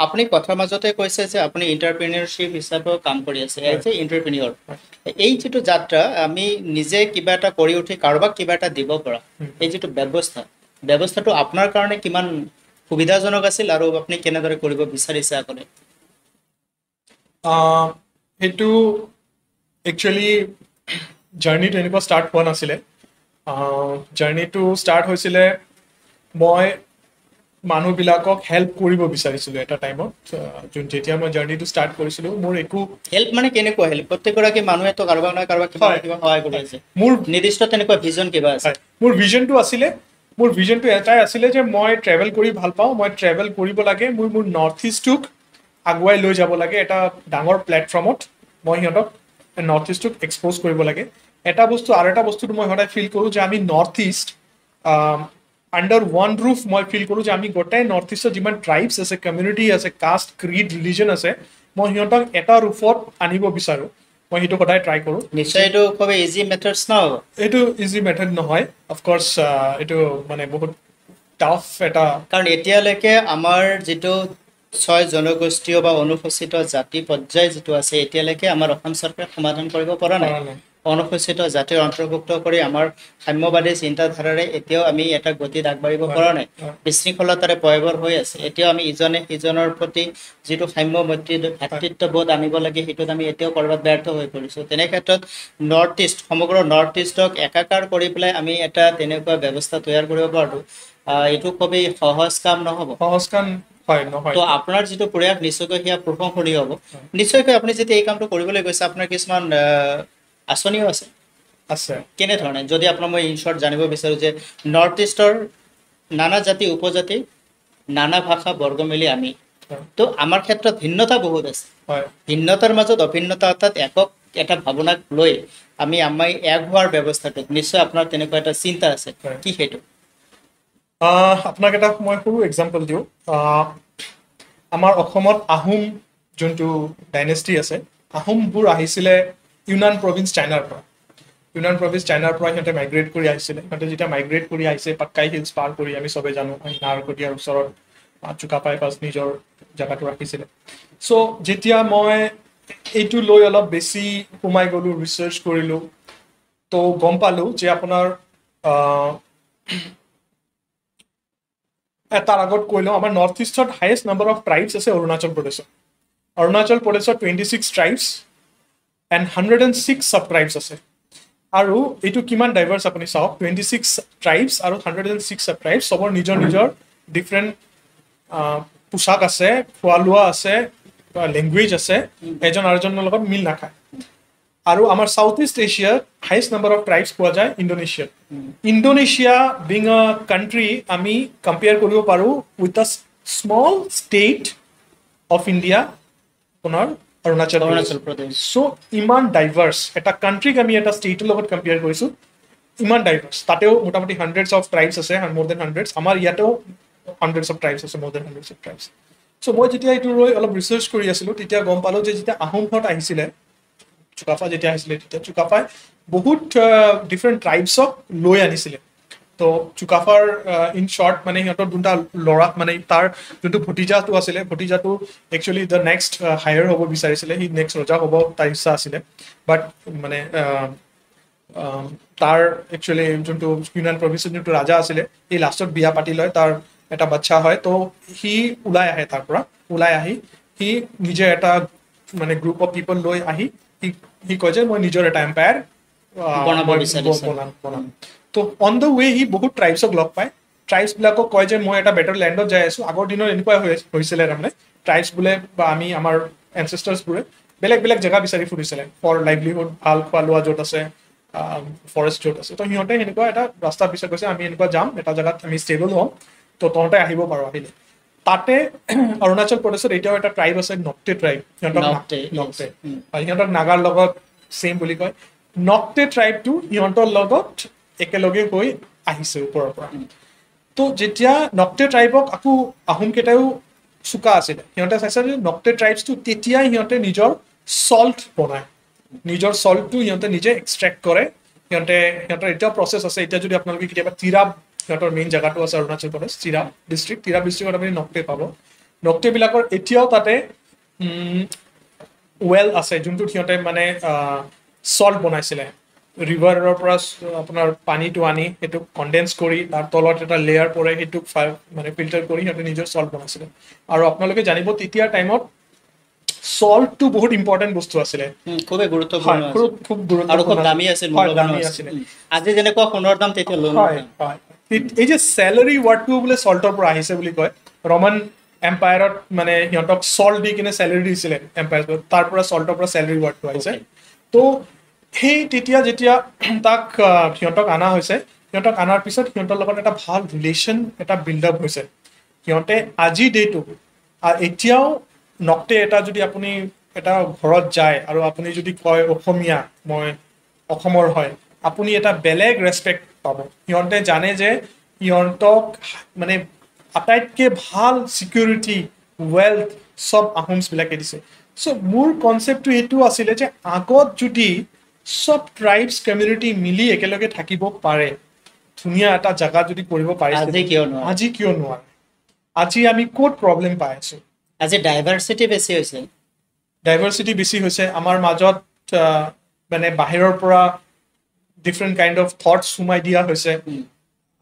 আপুনি কথাৰ মাজতে কৈছে যে আপুনি এণ্টাৰপ্ৰিনিয়ৰশ্বিপ হিচাপেও কাম কৰি আছে এজ এ এণ্টাৰপ্ৰিনিয়ৰ এই যিটো যাত্ৰা আমি নিজে কিবা এটা কৰি উঠি কাৰোবাক কিবা এটা দিব পৰা এই যিটো ব্যৱস্থাটো আপোনাৰ কাৰণে কিমান সুবিধাজনক আছিল আৰু আপুনি কেনেদৰে কৰিব বিচাৰিছে আগলৈ সেইটো একচুয়ালি জাৰ্নিটো এনেকুৱা ষ্টাৰ্ট হোৱা নাছিলে জাৰ্নিটো ষ্টাৰ্ট হৈছিলে মই মানুহবিলাকক হেল্প কৰিব বিচাৰিছিলোঁ এটা টাইমত যেতিয়া মই জাৰ্নিটো ষ্টাৰ্ট কৰিছিলোঁ মোৰ একো হেল্প মানে কেনেকুৱা হেল্প প্ৰত্যেকগৰাকী মানুহেতো কাৰোবাক নহয় কাৰোবাক কিবা কিবা সহায় কৰি আছে মোৰ নিৰ্দিষ্ট তেনেকুৱা ভিজন কিবা আছে মোৰ ভিজনটো এটাই আছিলে যে মই ট্ৰেভেল কৰি ভাল পাওঁ মই ট্ৰেভেল কৰিব লাগে মোৰ নৰ্থ ইষ্টটোক আগুৱাই লৈ যাব লাগে এটা ডাঙৰ প্লেটফৰ্মত মই সিহঁতক নৰ্থ ইষ্টটোক এক্সপ'জ কৰিব লাগে এটা বস্তু আৰু এটা বস্তুটো মই সদায় ফিল কৰোঁ যে আমি north east under one roof মই ফিল কৰোঁ যে আমি গোটেই নৰ্থ ইষ্টত যিমান ট্ৰাইবছ আছে কমিউনিটি আছে কাষ্ট ক্ৰিড ৰিলিজন আছে মই সিহঁতক এটা ৰুফত আনিব বিচাৰোঁ মই সেইটো সদায় ট্ৰাই কৰোঁ নিশ্চয় এইটো খুব ইজি মেথডছ নহ'ব এইটো ইজি মেথড নহয় অফক'ৰ্ছ এইটো মানে বহুত টাফ এটা কাৰণ এতিয়ালৈকে আমাৰ যিটো 6 জনগোষ্ঠীয় বা অনুসূচিত জাতি পৰ্যায় যিটো আছে এতিয়ালৈকে আমাৰ অসম চৰকাৰে সমাধান কৰিব পৰা নাই অনুসূচিত জাতিৰ অন্তৰ্ভুক্ত কৰি আমাৰ সাম্যবাদী চিন্তাধাৰাৰে এতিয়াও আমি এটা গতিত আগবাঢ়িব পৰা নাই বিশৃংখলতাৰে পয়বৰ হৈ আছে এতিয়াও আমি ইজনে সিজনৰ প্ৰতি যিটো সাম্য ভাতৃত্ববোধ আনিব লাগে সেইটোত আমি এতিয়াও ক'ৰবাত ব্যৰ্থ হৈ পৰিছোঁ তেনে ক্ষেত্ৰত সমগ্ৰ নৰ্থ ইষ্টক একাকাৰ কৰি পেলাই আমি এটা তেনেকুৱা ব্যৱস্থা তৈয়াৰ কৰিব পাৰোঁ এইটো খুবেই সহজ কাম নহ'ব তো আপোনাৰ যিটো প্ৰয়াস নিশ্চয়কৈ সেয়া প্ৰশংসনীয় হ'ব নিশ্চয়কৈ আপুনি যেতিয়া এই কামটো কৰিবলৈ গৈছে আপোনাৰ কিছুমান আঁচনিও আছে কেনেধৰণে যদি আপোনাক মই ইন শ্বৰ্ট জানিব বিচাৰোঁ যে নৰ্থ ইষ্টৰ নানা জাতি উপজাতি নানা ভাষা বৰ্গ মিলি আমি তো আমাৰ ক্ষেত্ৰত ভিন্নতা বহুত আছে ভিন্নতাৰ মাজত অভিন্নতা অৰ্থাৎ একক এটা ভাৱনাক লৈ আমি এক হোৱাৰ ব্যৱস্থাটোত নিশ্চয় আপোনাৰ তেনেকুৱা এটা চিন্তা আছে কি সেইটো আপোনাক এটা মই সৰু এক্সাম্পল দিওঁ আমাৰ অসমত আহোম যোনটো ডাইনেষ্টি আছে আহোমবোৰ আহিছিলে ইউনান প্ৰভিন্স চাইনাৰ পৰা সিহঁতে মাইগ্ৰেট কৰি আহিছিলে সিহঁতে যেতিয়া মাইগ্ৰেট কৰি আহিছে পাটকাই হিলছ পাৰ কৰি আমি চবে জানো নাহৰকটীয়াৰ ওচৰত চুকাফাই ফাৰ্ষ্ট নিজৰ জেগাটো ৰাখিছিলে চ' যেতিয়া মই এইটো লৈ অলপ বেছি সোমাই গ'লোঁ ৰিচাৰ্চ কৰিলোঁ তো গম পালোঁ যে আপোনাৰ তাৰ আগত কৈ লওঁ আমাৰ নৰ্থ ইষ্টত হায়েষ্ট নাম্বাৰ অফ ট্ৰাইবছ আছে অৰুণাচল প্ৰদেশত 26 ট্ৰাইবছ এণ্ড 106 ছাব ট্ৰাইবছ আছে আৰু এইটো কিমান ডাইভাৰ্ছ আপুনি চাওক 26 ট্ৰাইবছ আৰু 106 ছাব ট্ৰাইবছ চবৰ নিজৰ ডিফাৰেণ্ট পোচাক আছে খোৱা লোৱা আছে লেংগুৱেজ আছে এজন আৰু এজনৰ লগত মিল নাখায় আৰু আমাৰ সাউথ ইষ্ট এছিয়াত হাইয়েষ্ট নাম্বাৰ অফ ট্ৰাইবছ পোৱা যায় ইণ্ডোনেছিয়া বিং আ কাণ্ট্ৰি আমি কম্পেয়াৰ কৰিব পাৰোঁ with a small state of India আপোনাৰ অৰুণাচল প্ৰদেশ চ' ইমান ডাইভাৰ্ছ এটা কাণ্ট্ৰিক আমি এটা ষ্টেটৰ লগত কম্পেয়াৰ কৰিছোঁ ইমান ডাইভাৰ্ছ তাতেও মোটামুটি হাণ্ড্ৰেডছ অফ ট্ৰাইবছ আছে মোৰ দেন হাণ্ড্ৰেডছ আমাৰ ইয়াতেও হাণ্ড্ৰেডছ অফ ট্ৰাইবছ আছে মোৰ দেন হাণ্ড্ৰেডছ অফ ট্ৰাইবছ চ' মই যেতিয়া এইটো লৈ অলপ ৰিচাৰ্চ কৰি আছিলোঁ তেতিয়া গম পালোঁ যে যেতিয়া আহোমহঁত আহিছিলে চুকাফা যেতিয়া আহিছিলে তেতিয়া চুকাফাই বহুত ডিফাৰেণ্ট ট্ৰাইবছক লৈ আনিছিলে তো চুকাফাৰ ইন শ্বৰ্ট মানে সিহঁতৰ দুটা ল'ৰা মানে তাৰ যোনটো ভতিজাটো আছিলে ভতিজাটো একচুৱেলি দ্য নেক্সট হায়াৰ হ'ব বিচাৰিছিলে সি নেক্সট ৰজা হ'ব তাৰ ইচ্ছা আছিলে বাট মানে তাৰ একচুৱেলি যোনটো ইউনান প্ৰভিন্সৰ যোনটো ৰাজা আছিলে সি লাষ্টত বিয়া পাতি লয় তাৰ এটা বাচ্চা হয় তো সি ওলাই আহে তাৰ পৰা ওলাই আহি সি নিজে এটা মানে গ্ৰুপ অফ পিপল লৈ আহি সি কয় যে মই নিজৰ এটা এম্পায়াৰ বনাম তো অন দ্য ৱে সি বহুত ট্ৰাইবছক লগ পায় ট্ৰাইবছবিলাকক কয় যে মই এটা বেটাৰ লেণ্ডত যাই আছোঁ আগৰ দিনত এনেকুৱা হৈছিলে তাৰমানে ট্ৰাইবছ বোলে বা আমি আমাৰ এনচেষ্টাৰ্ছবোৰে বেলেগ বেলেগ জেগা বিচাৰি ফুৰিছিলে ফৰ লাইভলিহুড, ভাল খোৱা লোৱা য'ত আছে, ফৰেষ্ট য'ত আছে। তো সিহঁতে সেনেকুৱা এটা ৰাস্তা বিচাৰি কৈছে আমি এনেকুৱা যাম এটা জেগাত, আমি ষ্টেবল হ'ম, তো তহঁতে আহিব পাৰো আহিলে। তাতে অৰুণাচল প্ৰদেশত এতিয়াও এটা ট্ৰাইব আছে, নক্টে ট্ৰাইব, নক্টে, yes. নক্টে, সিহঁতক নাগাৰ লগত ছেম বুলি কয়। নক্টে ট্ৰাইবটো সিহঁতৰ লগত একেলগে হৈ আহিছে ওপৰৰ পৰা। তো যেতিয়া নক্টে ট্ৰাইবক আকৌ আহোমকেইটাইও চোকা আছিলে, সিহঁতে চাইছে যে নক্টে ট্ৰাইবছটো তেতিয়াই সিহঁতে নিজৰ চল্ট বনায়, নিজৰ চল্টটো সিহঁতে নিজে এক্সট্ৰেক্ট কৰে। সিহঁতৰ এতিয়াও প্ৰচেছ আছে। এতিয়া যদি আপোনালোকে কেতিয়াবা তিৰাপ, সিহঁতৰ মেইন জেগাটো আছে অৰুণাচল প্ৰদেশ, তিৰাপ ডিষ্ট্ৰিক্টত আপুনি নক্টে পাব। নক্টেবিলাকৰ এতিয়াও তাতে ৱেল আছে যোনটোত সিহঁতে মানে চল্ট বনাইছিলে। ৰিভাৰৰ পৰা আপোনাৰ পানীটো আনি সেইটোক কনডেন্স কৰি তাৰ তলত এটা লেয়াৰ পৰে, সেইটোক মানে ফিল্টাৰ কৰি সিহঁতে নিজৰ চল্ট বনাইছিলে। আৰু আপোনালোকে জানিব তেতিয়াৰ টাইমত চল্টটো বহুত ইম্পৰ্টেণ্ট বস্তু আছিলে, খুবেই গুৰুত্বপূৰ্ণ, খুব আৰু খুব গুৰুত্বপূৰ্ণ, দামী আছিল, দামী আছিলে। আজি যেনেকুৱা সোণৰ দাম তেতিয়া লোনৰ দাম। এই যে চেলাৰী ৱাৰ্ডটো বোলে চল্টৰ পৰা আহিছে বুলি কয়, ৰমান এম্পায়াৰত মানে সিহঁতক চল্ট দি কিনে চেলাৰী দিছিলে এম্পায়াৰত, তাৰ পৰা চল্টৰ পৰা চেলাৰী ৱাৰ্ডটো আহিছে। তো সেই তেতিয়া যেতিয়া তাক সিহঁতক অনা হৈছে, সিহঁতক অনাৰ পিছত সিহঁতৰ লগত এটা ভাল ৰিলেশ্যন এটা বিল্ড আপ হৈছে। সিহঁতে আজি ডেটো এতিয়াও নক্টে এটা যদি আপুনি এটা ঘৰত যায় আৰু আপুনি যদি কয় অসমীয়া, মই অসমৰ হয়, আপুনি এটা বেলেগ ৰেচপেক্ট পাব। সিহঁতে জানে যে সিহঁতক মানে আটাইতকৈ ভাল ছিকিউৰিটি, ৱেল্থ চব আহোমছবিলাকে দিছে। চ' মোৰ কনচেপ্টটো এইটো আছিলে যে আগত যদি চব ট্ৰাইবছ কমিউনিটি মিলি একেলগে থাকিব পাৰে, ধুনীয়া এটা জেগা যদি কৰিব পাৰিছে, আজি কিয় নোৱাৰে? আজি আমি ক'ত প্ৰব্লেম পাই আছো? আজি ডাইভাৰ্চিটি বেছি হৈছে। আমাৰ মাজত মানে বাহিৰৰ পৰা ডিফাৰেণ্ট কাইণ্ড অফ থটছ সোমাই দিয়া হৈছে।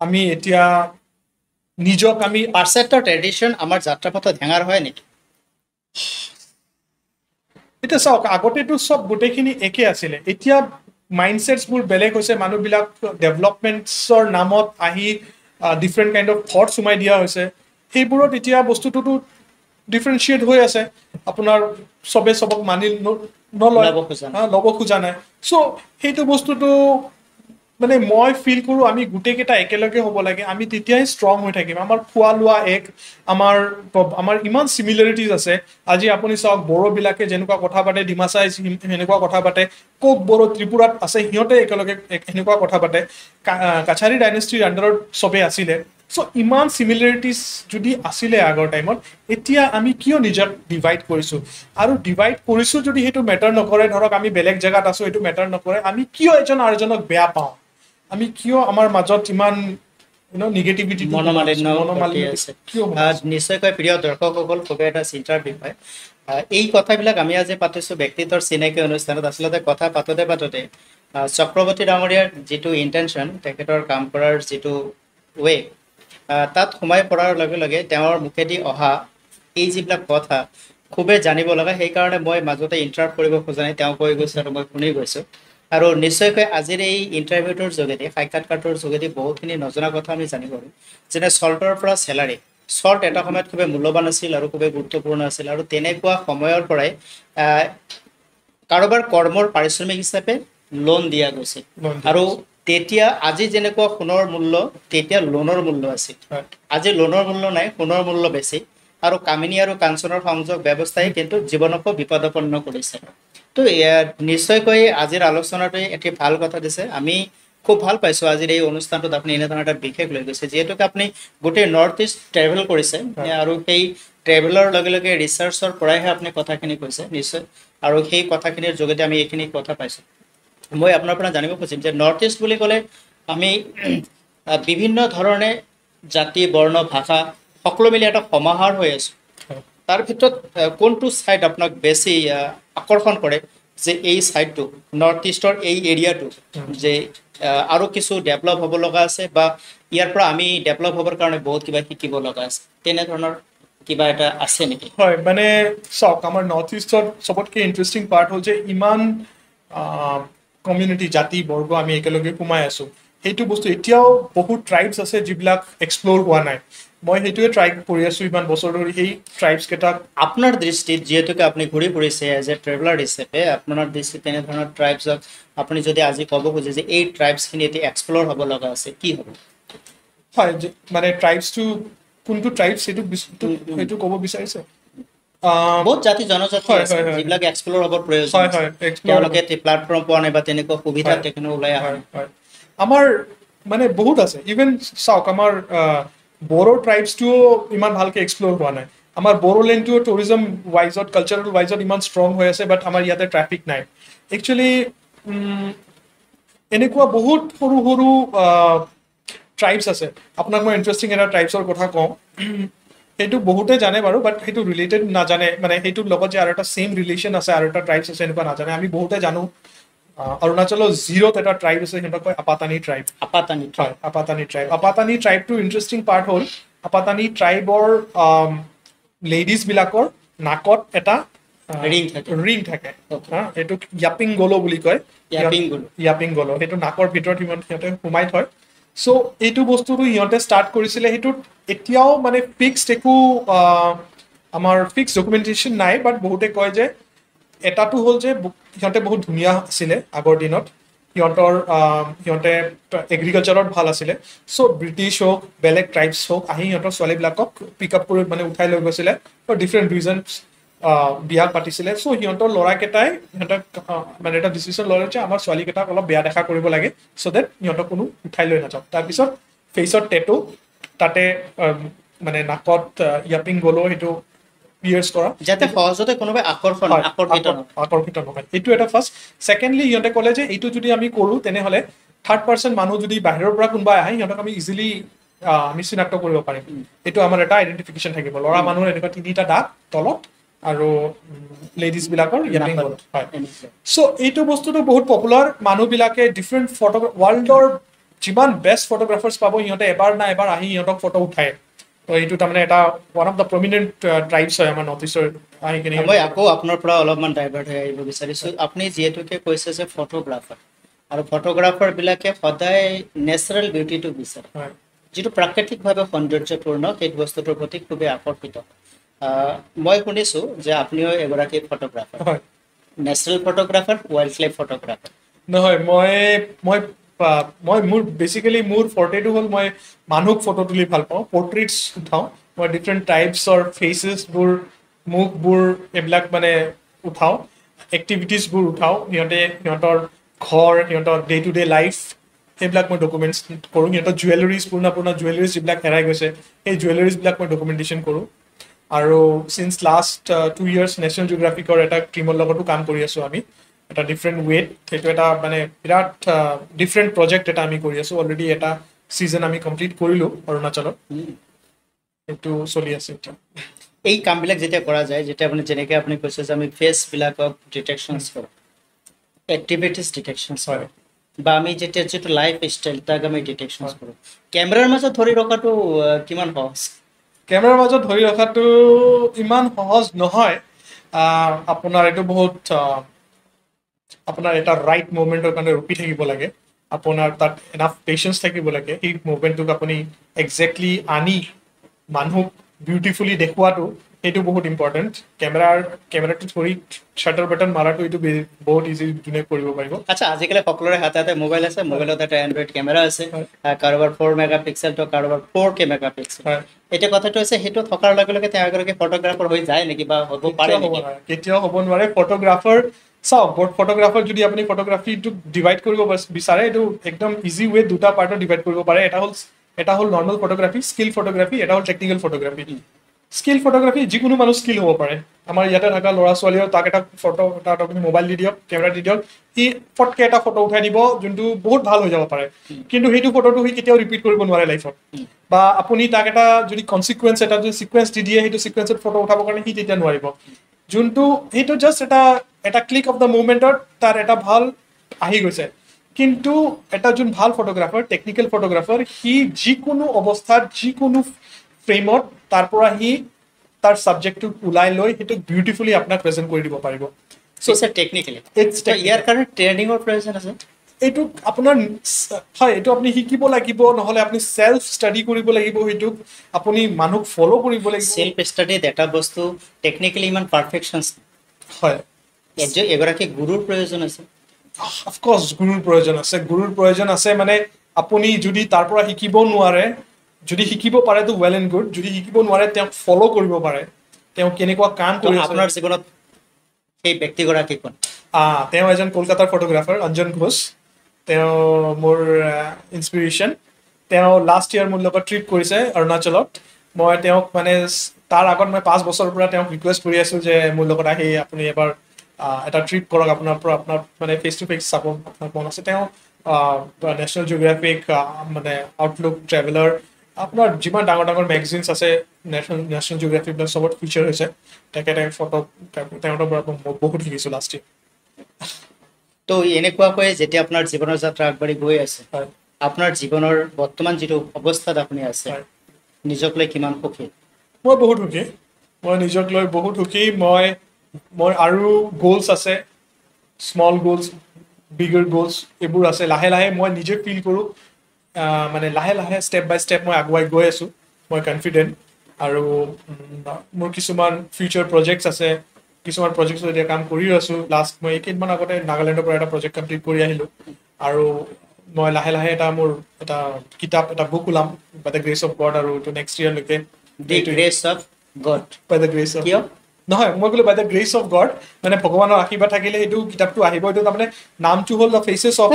আমি এতিয়া নিজক আমি পাৰ্চেপ্টৰ ট্ৰেডিশ্যন আমাৰ যাত্ৰা পথত হেঙাৰ হয় নেকি? এতিয়া চাওক, আগতেতো চব গোটেইখিনি একে আছিলে, এতিয়া মাইণ্ডছেটছবোৰ বেলেগ হৈছে। মানুহবিলাক ডেভেলপমেণ্টছৰ নামত আহি ডিফাৰেণ্ট কাইণ্ড অফ থটছ সোমাই দিয়া হৈছে। সেইবোৰত এতিয়া বস্তুটোতো ডিফাৰেঞ্চিয়েট হৈ আছে। আপোনাৰ চবে চবক মানি নলয়, ল'ব খোজা নাই। চ' সেইটো বস্তুটো মানে মই ফিল কৰোঁ আমি গোটেইকেইটা একেলগে হ'ব লাগে, আমি তেতিয়াই ষ্ট্ৰং হৈ থাকিম। আমাৰ খোৱা লোৱা আমাৰ ইমান চিমিলাৰিটিজ আছে। আজি আপুনি চাওক, বড়োবিলাকে যেনেকুৱা কথা পাতে, ডিমাচাই সেনেকুৱা কথা পাতে, কোক বড়ো ত্ৰিপুৰাত আছে, সিহঁতে একেলগে সেনেকুৱা কথা পাতে। কাছাৰী ডাইনেষ্টিৰ আণ্ডাৰত চবেই আছিলে। চ' ইমান চিমিলাৰিটিজ যদি আছিলে আগৰ টাইমত, এতিয়া আমি কিয় নিজক ডিভাইড কৰিছোঁ? আৰু ডিভাইড কৰিছোঁ যদি সেইটো মেটাৰ নকৰে, ধৰক আমি বেলেগ জেগাত আছোঁ, সেইটো মেটাৰ নকৰে, আমি কিয় এজন আৰু এজনক বেয়া পাওঁ? আমি কিয় আমাৰ মাজত ইমান নিগেটিভিটি, নিশ্চয়কৈ প্ৰিয় দৰ্শকসকল, খুবেই এটা চিন্তাৰ বিষয়। এই কথাবিলাক আমি আজি পাতিছোঁ ব্যক্তিত্বৰ চিনাকি অনুষ্ঠানত। আচলতে কথা পাতোতে চক্ৰৱৰ্তী ডাঙৰীয়াৰ যিটো ইণ্টেনশ্যন, তেখেতৰ কাম কৰাৰ যিটো ৱে, তাত সোমাই পৰাৰ লগে লগে তেওঁৰ মুখেদি অহা এই যিবিলাক কথা খুবেই জানিব লগা। সেইকাৰণে মই মাজতে ইণ্টাৰাপ্ট কৰিব খোজা নাই, তেওঁ কৈ গৈছে আৰু মই শুনি গৈছোঁ। আৰু নিশ্চয়কৈ আজিৰ এই ইণ্টাৰভিউটোৰ যোগেদি, সাক্ষাৎকাৰটোৰ যোগেদি বহুতখিনি নজনা কথা আমি জানিব পাৰোঁ। যেনে চল্টৰ পৰা চেলাৰী, চল্ট এটা সময়ত খুবেই মূল্যৱান আছিল আৰু খুবেই গুৰুত্বপূৰ্ণ আছিল। আৰু তেনেকুৱা সময়ৰ পৰাই কাৰোবাৰ কৰ্মৰ পাৰিশ্ৰমিক হিচাপে লোন দিয়া গৈছিল। আৰু তেতিয়া আজি যেনেকুৱা সোণৰ মূল্য, তেতিয়া লোনৰ মূল্য আছিল। আজি লোনৰ মূল্য নাই, সোণৰ মূল্য বেছি। আৰু কামিনী আৰু কাঞ্চনৰ সংযোগ ব্যৱস্থাই কিন্তু জীৱনকো বিপদাপন্ন কৰিছে। তো নিশ্চয়কৈ আজিৰ আলোচনাটোৱে এটি ভাল কথা দিছে। আমি খুব ভাল পাইছোঁ আজিৰ এই অনুষ্ঠানটোত আপুনি এনেধৰণৰ এটা বিশেষ লৈ গৈছে, যিহেতুকে আপুনি গোটেই নৰ্থ ইষ্ট ট্ৰেভেল কৰিছে, আৰু সেই ট্ৰেভেলৰ লগে লগে ৰিচাৰ্চৰ পৰাইহে আপুনি কথাখিনি কৈছে নিশ্চয়। আৰু সেই কথাখিনিৰ যোগেদি আমি এইখিনি কথা পাইছোঁ। মই আপোনাৰ পৰা জানিব খুজিম যে নৰ্থ ইষ্ট বুলি ক'লে আমি বিভিন্ন ধৰণে জাতি, বৰ্ণ, ভাষা সকলো মিলি এটা সমাহাৰ হৈ আছোঁ। তাৰ ভিতৰত কোনটো ছাইড আপোনাক বেছি আকৰ্ষণ কৰে, যে এই ছাইডটো নৰ্থ ইষ্টৰ এই এৰিয়াটো যে আৰু কিছু ডেভেলপ হ'ব লগা আছে, বা ইয়াৰ পৰা আমি ডেভেলপ হ'বৰ কাৰণে বহুত কিবা শিকিব লগা আছে, তেনেধৰণৰ কিবা এটা আছে নেকি? হয়, মানে চাওক, আমাৰ নৰ্থ ইষ্টত চবতকৈ ইণ্টাৰেষ্টিং পাৰ্ট হ'ল যে ইমান কমিউনিটি, জাতি বৰ্গ আমি একেলগে সোমাই আছোঁ। সেইটো বস্তু এতিয়াও বহুত ট্ৰাইবছ আছে যিবিলাক এক্সপ্ল'ৰ হোৱা নাই। মই সেইটোৱে ট্ৰাই কৰি আছো ইমান বছৰ ধৰি সেই ট্ৰাইবছ কেইটাক। আপোনাৰ দৃষ্টিত যিহেতুকে আপুনি ঘূৰি ফুৰিছে এজ এ ট্ৰেভেলাৰ হিচাপে আপোনাৰ দৃষ্টিত তেনেধৰণৰ ট্ৰাইবছক আপুনি যদি আজি ক'ব খোজে যে এই ট্ৰাইবছখিনি এতিয়া এক্সপ্ল'ৰ হ'ব লগা আছে কি হ'ব? হয়, মানে ট্ৰাইবছটো কোনটো ট্ৰাইবছ সেইটো ক'ব বিচাৰিছে? বহুত জাতি জনজাতি হয়, আছে হয়, হয়। যিবিলাক এক্সপ্ল'ৰ হ'ব প্ৰয়োজন হয়, আছে হয়, explore তেওঁলোকে প্লেটফৰ্ম পোৱা নাই বা তেনেকুৱা সুবিধা হয়, তেখেতে ওলাই অহা হয়, নাই। হয়। আমাৰ মানে বহুত আছে, ইভেন চাওক আমাৰ বড়ো ট্ৰাইবছটোও ইমান ভালকে এক্সপ্ল'ৰ হোৱা নাই। আমাৰ বড়োলেণ্ডটোও টুৰিজম ৱাইজত কালচাৰেল ৱাইজত ইমান ষ্ট্ৰং হৈ আছে, বাট আমাৰ ইয়াতে ট্ৰেফিক নাই। একচুৱেলি এনেকুৱা বহুত সৰু সৰু ট্ৰাইবছ আছে। আপোনাক মই ইণ্টাৰেষ্টিং এটা ট্ৰাইবছৰ কথা কওঁ। সেইটো বহুতে জানে বাৰু, বাট সেইটো ৰিলেটেড নাজানে, মানে সেইটোৰ লগত যে আৰু এটা ছেইম ৰিলেশ্যন আছে আৰু এটা ট্ৰাইবছ আছে এনেকুৱা নাজানে। আমি বহুতে জানো অৰুণাচলৰ জিৰ'ত এটা ট্ৰাইব আছে, সিহঁতক কয় আপাতানি ট্ৰাইব। আপাতানি হয়, আপাতানি ট্ৰাইব। আপাতানি ট্ৰাইবটোৰ ইণ্টাৰেষ্টিং পাৰ্ট হ'ল আপাতানি ট্ৰাইবৰ লেডিজবিলাকৰ নাকত এটা ৰিং থাকে। এইটোক য়াপিং গলো বুলি কয়। য়াপিং গলো সেইটো নাকৰ ভিতৰত সিহঁতে সোমাই থয়। চ' এইটো বস্তুটো সিহঁতে ষ্টাৰ্ট কৰিছিলে, সেইটোত এতিয়াও মানে ফিক্সড একো আমাৰ ফিক্স ডকুমেণ্টেশ্যন নাই, বাট বহুতে কয় যে এটাটো হ'ল যে সিহঁতে বহুত ধুনীয়া আছিলে আগৰ দিনত, সিহঁতে এগ্ৰিকালচাৰত ভাল আছিলে। চ' ব্ৰিটিছ হওক বেলেগ ট্ৰাইবছ হওক আহি সিহঁতৰ ছোৱালীবিলাকক পিক আপ কৰি মানে উঠাই লৈ গৈছিলে ফৰ ডিফাৰেণ্ট ৰিজনছ। বিয়া পাতিছিলে। চ' সিহঁতৰ ল'ৰাকেইটাই সিহঁতক মানে এটা ডিচিশ্যন ল'লে যে আমাৰ ছোৱালীকেইটাক অলপ বেয়া দেখা কৰিব লাগে, চ' দেট সিহঁতক কোনো উঠাই লৈ নাযাওক। তাৰপিছত ফেচত টেটু, তাতে মানে নাকত য়াপিং গলো সেইটো পিয়াৰ্চ কৰা, যাতে সহজতে কোনোবাই আকৰ্ষিত নহয়। এইটো এটা ফাৰ্ষ্ট। ছেকেণ্ডলি সিহঁতে ক'লে যে এইটো যদি আমি কৰোঁ তেনেহ'লে থাৰ্ড পাৰ্চন মানুহ যদি বাহিৰৰ পৰা কোনোবাই আহে সিহঁতক আমি ইজিলি আমি চিনাক্ত কৰিব পাৰিম। এইটো আমাৰ এটা আইডেণ্টিফিকেশ্যন থাকিব। ল'ৰা মানুহৰ এনেকুৱা 3টা দাঁত তলত আৰু লেডিজবিলাকৰ য়াপিং গলো। হয়। চ' এইটো বস্তুটো বহুত পপুলাৰ। মানুহবিলাকে ডিফাৰেণ্ট ৱৰ্ল্ডৰ যিমান বেষ্ট ফটোগ্ৰাফাৰ্ছ পাব সিহঁতে এবাৰ না এবাৰ আহি সিহঁতক ফটো উঠায়। তো এইটো তাৰমানে এটা one of the prominent tribes হয় আমাৰ নৰ্থ ইষ্টৰ। মই আকৌ আপোনাৰ পৰা অলপমান ডাইভাৰ্ট হৈ আহিব বিচাৰিছোঁ। আপুনি যিহেতুকে কৈছে যে ফটোগ্ৰাফাৰ, আৰু ফটোগ্ৰাফাৰবিলাকে সদায় নেচাৰেল বিউটিটো বিচাৰে, যিটো প্ৰাকৃতিকভাৱে সৌন্দৰ্যপূৰ্ণ সেই বস্তুটোৰ প্ৰতি খুবেই আকৰ্ষিত। মই শুনিছোঁ যে আপুনিও এগৰাকী photographer, natural photographer, wild life photographer. নহয়, মোৰ বেচিকেলি মোৰ ফৰ্টেটো হ'ল মই মানুহক ফটো তুলি ভাল পাওঁ, পৰ্ট্ৰেইটছ উঠাওঁ। মই ডিফাৰেণ্ট টাইপছৰ ফেচেছবোৰ, মুখবোৰ এইবিলাক মানে উঠাওঁ, এক্টিভিটিছবোৰ উঠাওঁ। সিহঁতৰ ঘৰ, সিহঁতৰ ডে টু ডে লাইফ সেইবিলাক মই ডকুমেণ্টছ কৰোঁ। সিহঁতৰ জুৱেলাৰিজ, পুৰণা জুৱেলাৰিজ যিবিলাক হেৰাই গৈছে সেই জুৱেলাৰিজবিলাক মই ডকুমেণ্টেশ্যন কৰোঁ। আৰু চিন্স লাষ্ট 2 years নেশ্যনেল জিঅ'গ্ৰাফিকৰ এটা টীমৰ লগতো কাম কৰি আছোঁ আমি, এটা ডিফাৰেণ্ট ৱেত। সেইটো এটা মানে বিৰাট ডিফাৰেণ্ট প্ৰজেক্ট এটা আমি কৰি আছোঁ। অলৰেডি এটা ছিজন আমি কমপ্লিট কৰিলোঁ অৰুণাচলত, সেইটো চলি আছে এতিয়া। এই কামবিলাক যেতিয়া কৰা যায়, যেতিয়া যেনেকৈ আপুনি কৈছে যে আমি ফেচবিলাকক ডিটেকশ্যনছ কৰোঁ, এক্টিভিটিছ ডিটেকশ্যনছ কৰোঁ, বা আমি যেতিয়া যিটো লাইফ ষ্টাইল তাক আমি ডিটেকশ্যনছ কৰোঁ, কেমেৰাৰ মাজত ধৰি ৰখাটো কিমান সহজ? কেমেৰাৰ মাজত ধৰি ৰখাটো ইমান সহজ নহয়। আপোনাৰ এইটো বহুত আপোনাৰ এটা ৰাইট মুভমেণ্টৰ কাৰণে ৰখি থাকিব লাগে। আপোনাৰ তাত এনাফ পেচেঞ্চ থাকিব লাগে। সেই মুভমেণ্টটোক আপুনি একজেক্টলি আনি মানুহক বিউটিফুলি দেখুৱাটো সেইটো বহুত ইম্পৰ্টেণ্ট। কেমেৰাটো ধৰি শ্বাটাৰ বাটন মাৰাটো এইটো বহুত ইজি ধুনীয়াকৈ কৰিব পাৰিব। আচ্ছা, আজিকালি সকলোৰে হাতে হাতে মোবাইল আছে, মোবাইলত এটা এণ্ড্ৰইড কেমেৰা আছে, কাৰোবাৰ 4 মেগাপিক্সেল তো কাৰোবাৰ 4K মেগাপিক্সেল। এতিয়া কথাটো হৈছে সেইটো থকাৰ লগে লগে তেওঁ এগৰাকী ফটোগ্ৰাফাৰ হৈ যায় নেকি বা হ'ব পাৰে নেকি? কেতিয়াও হ'ব নোৱাৰে। ফটোগ্ৰাফাৰ চাওক, ফটোগ্ৰাফাৰ যদি আপুনি ফটোগ্ৰাফীটোক ডিভাইড কৰিব বিচাৰে, এইটো একদম ইজি ৱে 2টা পাৰ্টত ডিভাইড কৰিব পাৰে। এটা হ'ল নৰ্মেল ফটোগ্ৰাফী, স্কিল ফটোগ্ৰাফী, এটা হ'ল টেকনিকেল ফটোগ্ৰাফী। স্কিল ফটোগ্ৰাফী যিকোনো মানুহ স্কিল হ'ব পাৰে। আমাৰ ইয়াতে থকা ল'ৰা ছোৱালীয়েও তাক এটা ফটো, তাত আপুনি মোবাইল দি দিয়ক, কেমেৰা দি দিয়ক, সি ফটকে এটা ফটো উঠাই দিব যোনটো বহুত ভাল হৈ যাব পাৰে। কিন্তু সেইটো ফটোটো সি কেতিয়াও ৰিপিট কৰিব নোৱাৰে লাইফত। বা আপুনি তাক এটা যদি কনচিকুৱেঞ্চ এটা যদি চিকুৱেঞ্চ দি দিয়ে, সেইটো চিকুৱেঞ্চত ফটো উঠাবৰ কাৰণে সি তেতিয়া নোৱাৰিব। যোনটো সেইটো জাষ্ট এটা ক্লিক অফ দ্য মুভমেণ্টত তাৰ এটা ভাল আহি গৈছে। কিন্তু এটা যোন ভাল ফটোগ্ৰাফাৰ, টেকনিকেল ফটোগ্ৰাফাৰ, সি যিকোনো অৱস্থাত যিকোনো ফ্ৰেমত তাৰ পৰা সি তাৰ ছাবজেক্টটো ওলাই লৈ সেইটো বিউটিফুলি আপোনাক প্ৰেজেণ্ট কৰি দিব পাৰিব। টেকনিকেলি ইয়াৰ কাৰণে ট্ৰেইনিঙৰ প্ৰয়োজন আছে। এইটো আপোনাৰ হয় এইটো আপুনি শিকিব লাগিব নহলে আপুনি সেলফ ষ্টাডি কৰিব লাগিব এইটো আপুনি মানুহক ফলো কৰিব লাগিব সেলফ ষ্টাডিত এটা বস্তু টেকনিক্যালি ইমান পাৰফেকশনস হয় এগৰাকী গুৰুৰ প্ৰয়োজন আছে অফকোৰ্স গুৰুৰ প্ৰয়োজন আছে মানে আপুনি যদি তাৰ পৰা শিকিব নোৱাৰে যদি শিকিব পাৰে তো ওয়েল এণ্ড গুড যদি শিকিব নোৱাৰে তেওঁক ফলো কৰিব পাৰে তেওঁ কেনেকুৱা কাম তো কৰি আছে আপোনাৰ জীৱনত সেই ব্যক্তিগৰাকী কোন তেওঁ এজন কলকাতাৰ ফটোগ্ৰাফাৰ অঞ্জন ঘোষ তেওঁ মোৰ ইনস্পিৰেশ্যন তেওঁ লাষ্ট ইয়াৰ মোৰ লগত ট্ৰিপ কৰিছে অৰুণাচলত মই তেওঁক মানে তাৰ আগত মই 5 বছৰৰ পৰা তেওঁক ৰিকুৱেষ্ট কৰি আছো যে মোৰ লগত আহি আপুনি এবাৰ এটা ট্ৰিপ কৰক আপোনাৰ পৰা আপোনাৰ মানে ফেচ টু ফেচ চাব আপোনাৰ মন আছে তেওঁ নেশ্যনেল জিঅ'গ্ৰাফিক মানে আউটলুক ট্ৰেভেলাৰ আপোনাৰ যিমান ডাঙৰ ডাঙৰ মেগাজিনছ আছে নেশ্যনেল জিঅ'গ্ৰাফিক চবত ফিচাৰ হৈছে তেখেতে ফটো তেওঁৰ পৰা বহুত শিকিছোঁ লাষ্ট ইয়াৰ তো এনেকুৱাকৈ যেতিয়া আপোনাৰ জীৱনৰ যাত্ৰা আগবাঢ়ি গৈ আছে হয় আপোনাৰ জীৱনৰ বৰ্তমান যিটো অৱস্থাত আপুনি আছে হয় নিজক লৈ কিমান সুখী মই বহুত সুখী মই নিজক লৈ বহুত সুখী মই আৰু গ'লছ আছে স্মল গ'লছ বিগাৰ গ'লছ এইবোৰ আছে লাহে লাহে মই নিজে ফিল কৰোঁ মানে লাহে লাহে ষ্টেপ বাই ষ্টেপ মই আগুৱাই গৈ আছোঁ মই কনফিডেণ্ট আৰু মোৰ কিছুমান ফিউচাৰ প্ৰজেক্টছ আছে কিছুমান প্ৰজেক্টছত এতিয়া কাম কৰি আছোঁ লাষ্ট মই কেইদিনমান আগতে নাগালেণ্ডৰ পৰা এটা প্ৰজেক্ট কমপ্লিট কৰি আহিলোঁ আৰু মই লাহে লাহে মোৰ এটা কিতাপ এটা বুক ওলাম by the grace of God আৰু এইটো নেক্সট ইয়াৰলৈকে the grace of God by the grace of কিয় নহয় মই ক'লো by the grace of God মানে ভগৱানৰ আশীৰ্বাদ থাকিলে সেইটো কিতাপটো আহিব এইটো তাৰমানে নামটো হ'ল দ্য ফেচেছ অফ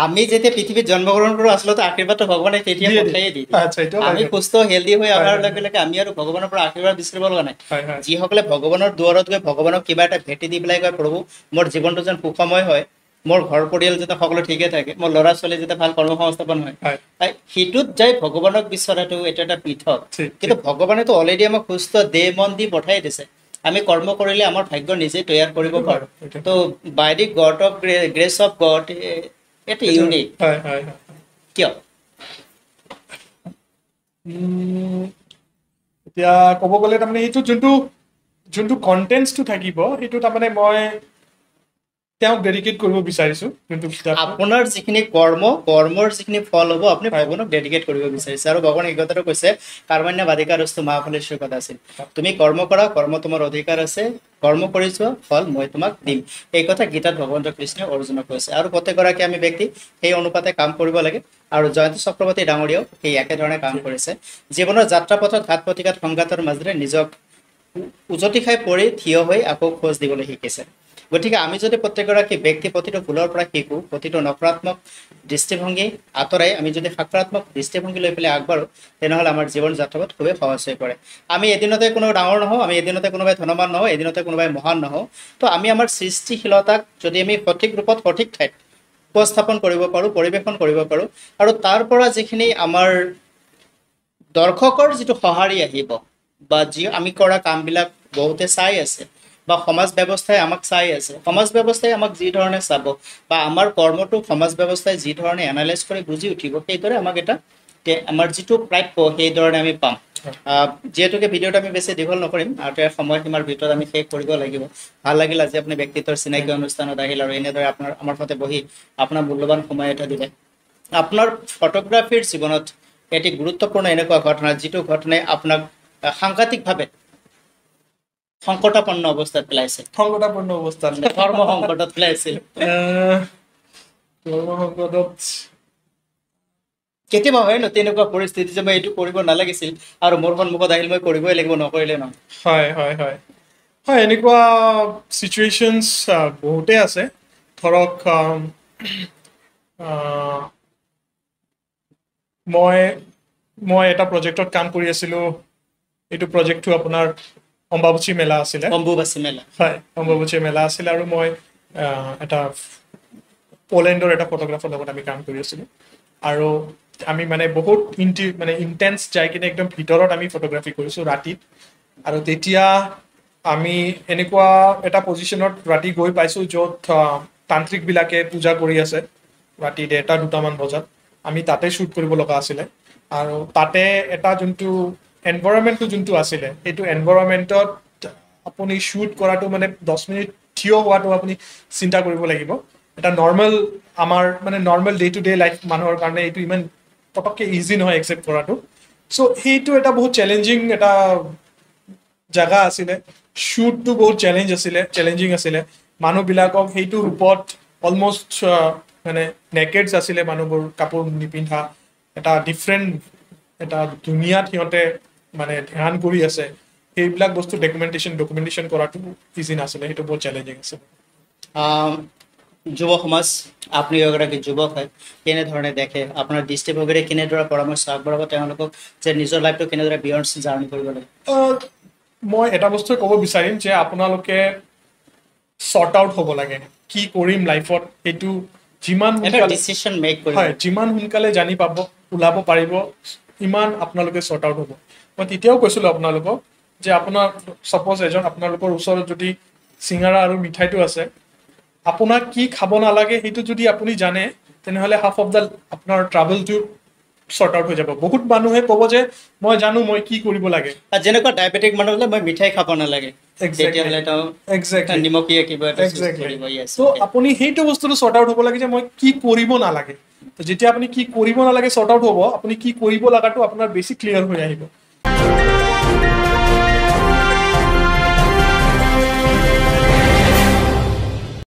আমি যেতিয়া পৃথিৱীত জন্মগ্ৰহণ কৰোঁ আচলতে আশীৰ্বাদটো ভগৱানে তেতিয়া দিয়ে পঠাইয়ে দিয়ে আচ্ছা এইটো আমি সুস্থ হেল্ডি হৈ অহাৰ লগে লগে আমি আৰু ভগৱানৰ পৰা আশীৰ্বাদ বিচাৰিব লগা নাই হয় হয় যিসকলে ভগৱানৰ দুৱাৰত গৈ ভগৱানক কিবা এটা ভেটি দি পেলাই কয় প্ৰভু মোৰ জীৱনটো যেন সুখময় হয় মোৰ ঘৰ পৰিয়াল যাতে সকলো ঠিকে থাকে মোৰ ল'ৰা ছোৱালী যাতে ভাল কৰ্ম সংস্থাপন হয় হয় সেইটোত যাই ভগৱানক বিচৰাটো এইটো এটা পৃথক ঠিক কিন্তু ভগৱানেতো অলৰেডি আমাক সুস্থ দেহ মন দি পঠাই দিছে আমি কৰ্ম কৰিলে আমাৰ ভাগ্য নিজে তৈয়াৰ কৰিব পাৰোঁ তো by the god of grace of god এটা ইউনিক হয় হয় হয় কিয় এতিয়া ক'ব গ'লে তাৰমানে সেইটো যোনটো কণ্টেণ্টছটো থাকিব সেইটো তাৰমানে মই তেওঁক ডেডিকেট কৰিব বিচাৰিছোঁ যোনটো কিতাপ আপোনাৰ যিখিনি কৰ্মৰ যিখিনি ফল হ'ব আপুনি হয়। ভগৱানক ডেডিকেট কৰিব বিচাৰিছে আৰু ভগৱানে এই কথাটো কৈছে কৰ্মণ্য বাধিকাৰস্তু মহাফলেশ্বৰ কথা আছিল তুমি কৰ্ম কৰা কৰ্ম তোমাৰ অধিকাৰ আছে কৰ্ম কৰি যোৱা ফল মই তোমাক দিম এই কথা গীতাত ভগৱন্ত কৃষ্ণই অৰ্জুনক কৈছে আৰু প্ৰত্যেকগৰাকী আমি ব্যক্তি সেই অনুপাতে কাম কৰিব লাগে আৰু জয়ন্ত চক্ৰৱৰ্তী ডাঙৰীয়াও সেই একেধৰণে কাম কৰিছে জীৱনৰ যাত্ৰা পথত ঘাত প্ৰতিঘাত সংঘাতৰ মাজেৰে নিজক উজতি খাই পৰি থিয় হৈ আকৌ খোজ দিবলৈ শিকিছে গতিকে আমি যদি প্ৰত্যেকগৰাকী ব্যক্তি প্ৰতিটো ভুলৰ পৰা শিকোঁ প্ৰতিটো নকাৰাত্মক দৃষ্টিভংগী আঁতৰাই আমি যদি সকাৰাত্মক দৃষ্টিভংগী লৈ পেলাই আগবাঢ়োঁ তেনেহ'লে আমাৰ জীৱন যাত্ৰাপথ খুবেই সহজ হৈ পৰে আমি এদিনতে কোনো ডাঙৰ নহওঁ আমি এদিনতে কোনোবাই ধনবান নহওঁ এদিনতে কোনোবাই মহান নহওঁ তো আমি আমাৰ সৃষ্টিশীলতাক যদি আমি সঠিক ৰূপত সঠিক ঠাইত উপস্থাপন কৰিব পাৰোঁ পৰিৱেশন কৰিব পাৰোঁ আৰু তাৰ পৰা যিখিনি আমাৰ দৰ্শকৰ যিটো সঁহাৰি আহিব বা যি আমি কৰা কামবিলাক বহুতে চাই আছে বা সমাজ ব্যৱস্থাই আমাক চাই আছে সমাজ ব্যৱস্থাই আমাক যি ধৰণে চাব বা আমাৰ কৰ্মটো সমাজ ব্যৱস্থাই যি ধৰণে এনালাইজ কৰি বুজি উঠিব সেইদৰে আমাক এটা আমাৰ যিটো প্ৰাপ্য সেইধৰণে আমি পাম যিহেতুকে ভিডিঅ'টো আমি বেছি দীঘল নকৰিম আৰু তাৰ সময়সীমাৰ ভিতৰত আমি শেষ কৰিব লাগিব ভাল লাগিল আজি আপুনি ব্যক্তিত্বৰ চিনাকি অনুষ্ঠানত আহিল আৰু এনেদৰে আমাৰ সৈতে বহি আপোনাৰ মূল্যৱান সময় এটা দিলে আপোনাৰ ফটোগ্ৰাফীৰ জীৱনত এটি গুৰুত্বপূৰ্ণ এনেকুৱা ঘটনা যিটো ঘটনাই আপোনাক সাংঘাতিকভাৱে সংকটাপন্ন অৱস্থাত পেলাইছে সংকটাপন্ন অৱস্থাত ধৰ্ম সংকটত পেলাইছিল ধৰ্ম সংকটত কেতিয়াবা হয় ন তেনেকুৱা পৰিস্থিতি যে মই এইটো কৰিব নালাগিছিল আৰু মোৰ সন্মুখত আহিল মই কৰিবই লাগিব নকৰিলে নহয় হয় হয় হয় হয় এনেকুৱা চিটুৱেশ্যনছ বহুতেই আছে ধৰক মই এটা প্ৰজেক্টত কাম কৰি আছিলোঁ এইটো প্ৰজেক্টটো আপোনাৰ অম্বাবুচি মেলা আছিলে অম্বুবাচী মেলা হয় অম্বাবুচি মেলা আছিলে আৰু মই এটা পলেণ্ডৰ এটা ফটোগ্ৰাফাৰ লগত আমি কাম কৰি আছিলোঁ আৰু আমি মানে বহুত ইণ্টেন্স যাই কিনে একদম ভিতৰত আমি ফটোগ্ৰাফী কৰিছোঁ ৰাতিত আৰু তেতিয়া আমি এনেকুৱা এটা পজিশ্যনত ৰাতি গৈ পাইছোঁ য'ত তান্ত্ৰিকবিলাকে পূজা কৰি আছে ৰাতি 1:30-2টামান বজাত আমি তাতে শ্বুট কৰিব লগা আছিলে আৰু তাতে এটা যোনটো এনভাইৰনমেণ্টটো যোনটো আছিলে সেইটো এনভাইৰনমেণ্টত আপুনি শ্বুট কৰাটো মানে 10 মিনিট থিয় হোৱাটো আপুনি চিন্তা কৰিব লাগিব এটা নৰ্মেল আমাৰ মানে normal day to day life মানুহৰ কাৰণে এইটো ইমান পটককৈ ইজি নহয় একচেপ্ট কৰাটো চ' সেইটো এটা বহুত চেলেঞ্জিং এটা জাগা আছিলে শ্বুটটো বহুত চেলেঞ্জিং আছিলে মানুহবিলাকক সেইটো ৰূপত অলমষ্ট মানে নেকেডছ আছিলে মানুহবোৰ কাপোৰ নিপিন্ধা এটা ডিফাৰেণ্ট এটা দুনিয়াত সিহঁতে মানে ধ্যান কৰি আছে সেইবিলাক বস্তু ডকুমেণ্টেশ্যন কৰাটো ইজি নাছিলে সেইটো বহুত চেলেঞ্জিং আছিলে যুৱ সমাজ আপুনি এগৰাকী যুৱক হয় কেনেধৰণে দেখে আপোনাৰ দৃষ্টিভংগীৰে কেনেদৰে পৰামৰ্শ আগবঢ়াব তেওঁলোকক যে নিজৰ লাইফটো কেনেদৰে বিয়ণ্ড জাৰ্ণি কৰিব লাগে মই এটা বস্তুৱে ক'ব বিচাৰিম যে আপোনালোকে শ্বৰ্ট আউট হ'ব লাগে কি কৰিম লাইফত সেইটো যিমান ডিচিশ্যন মেক কৰিব হয় যিমান সোনকালে জানি পাব ওলাব পাৰিব ইমান আপোনালোকে শ্বৰ্ট আউট হ'ব মই তেতিয়াও কৈছিলোঁ আপোনালোকক যে আপোনাৰ ছাপ'জ আপোনালোকৰ ওচৰত যদি চিঙাৰা আৰু মিঠাইটো আছে আপোনাক কি খাব নালাগে সেইটো যদি আপুনি জানে তেনেহ'লে হাফ অফ দ্য আপোনাৰ ট্ৰাভেলটো শ্বৰ্ট আউট হৈ যাব বহুত মানুহে ক'ব যে মই জানো মই কি কৰিব লাগে যেনেকুৱা ডায়েবেটিক মানুহ হ'লে মই মিঠাই খাব নালাগে তেতিয়াহ'লে নিমখীয়া কিবা ত' আপুনি সেইটো বস্তুটো শ্বৰ্ট আউট হ'ব লাগে যে মই কি কৰিব নালাগে তো যেতিয়া আপুনি কি কৰিব নালাগে শ্বৰ্ট আউট হ'ব আপুনি কি কৰিব লগাটো আপোনাৰ বেছি ক্লিয়াৰ হৈ আহিব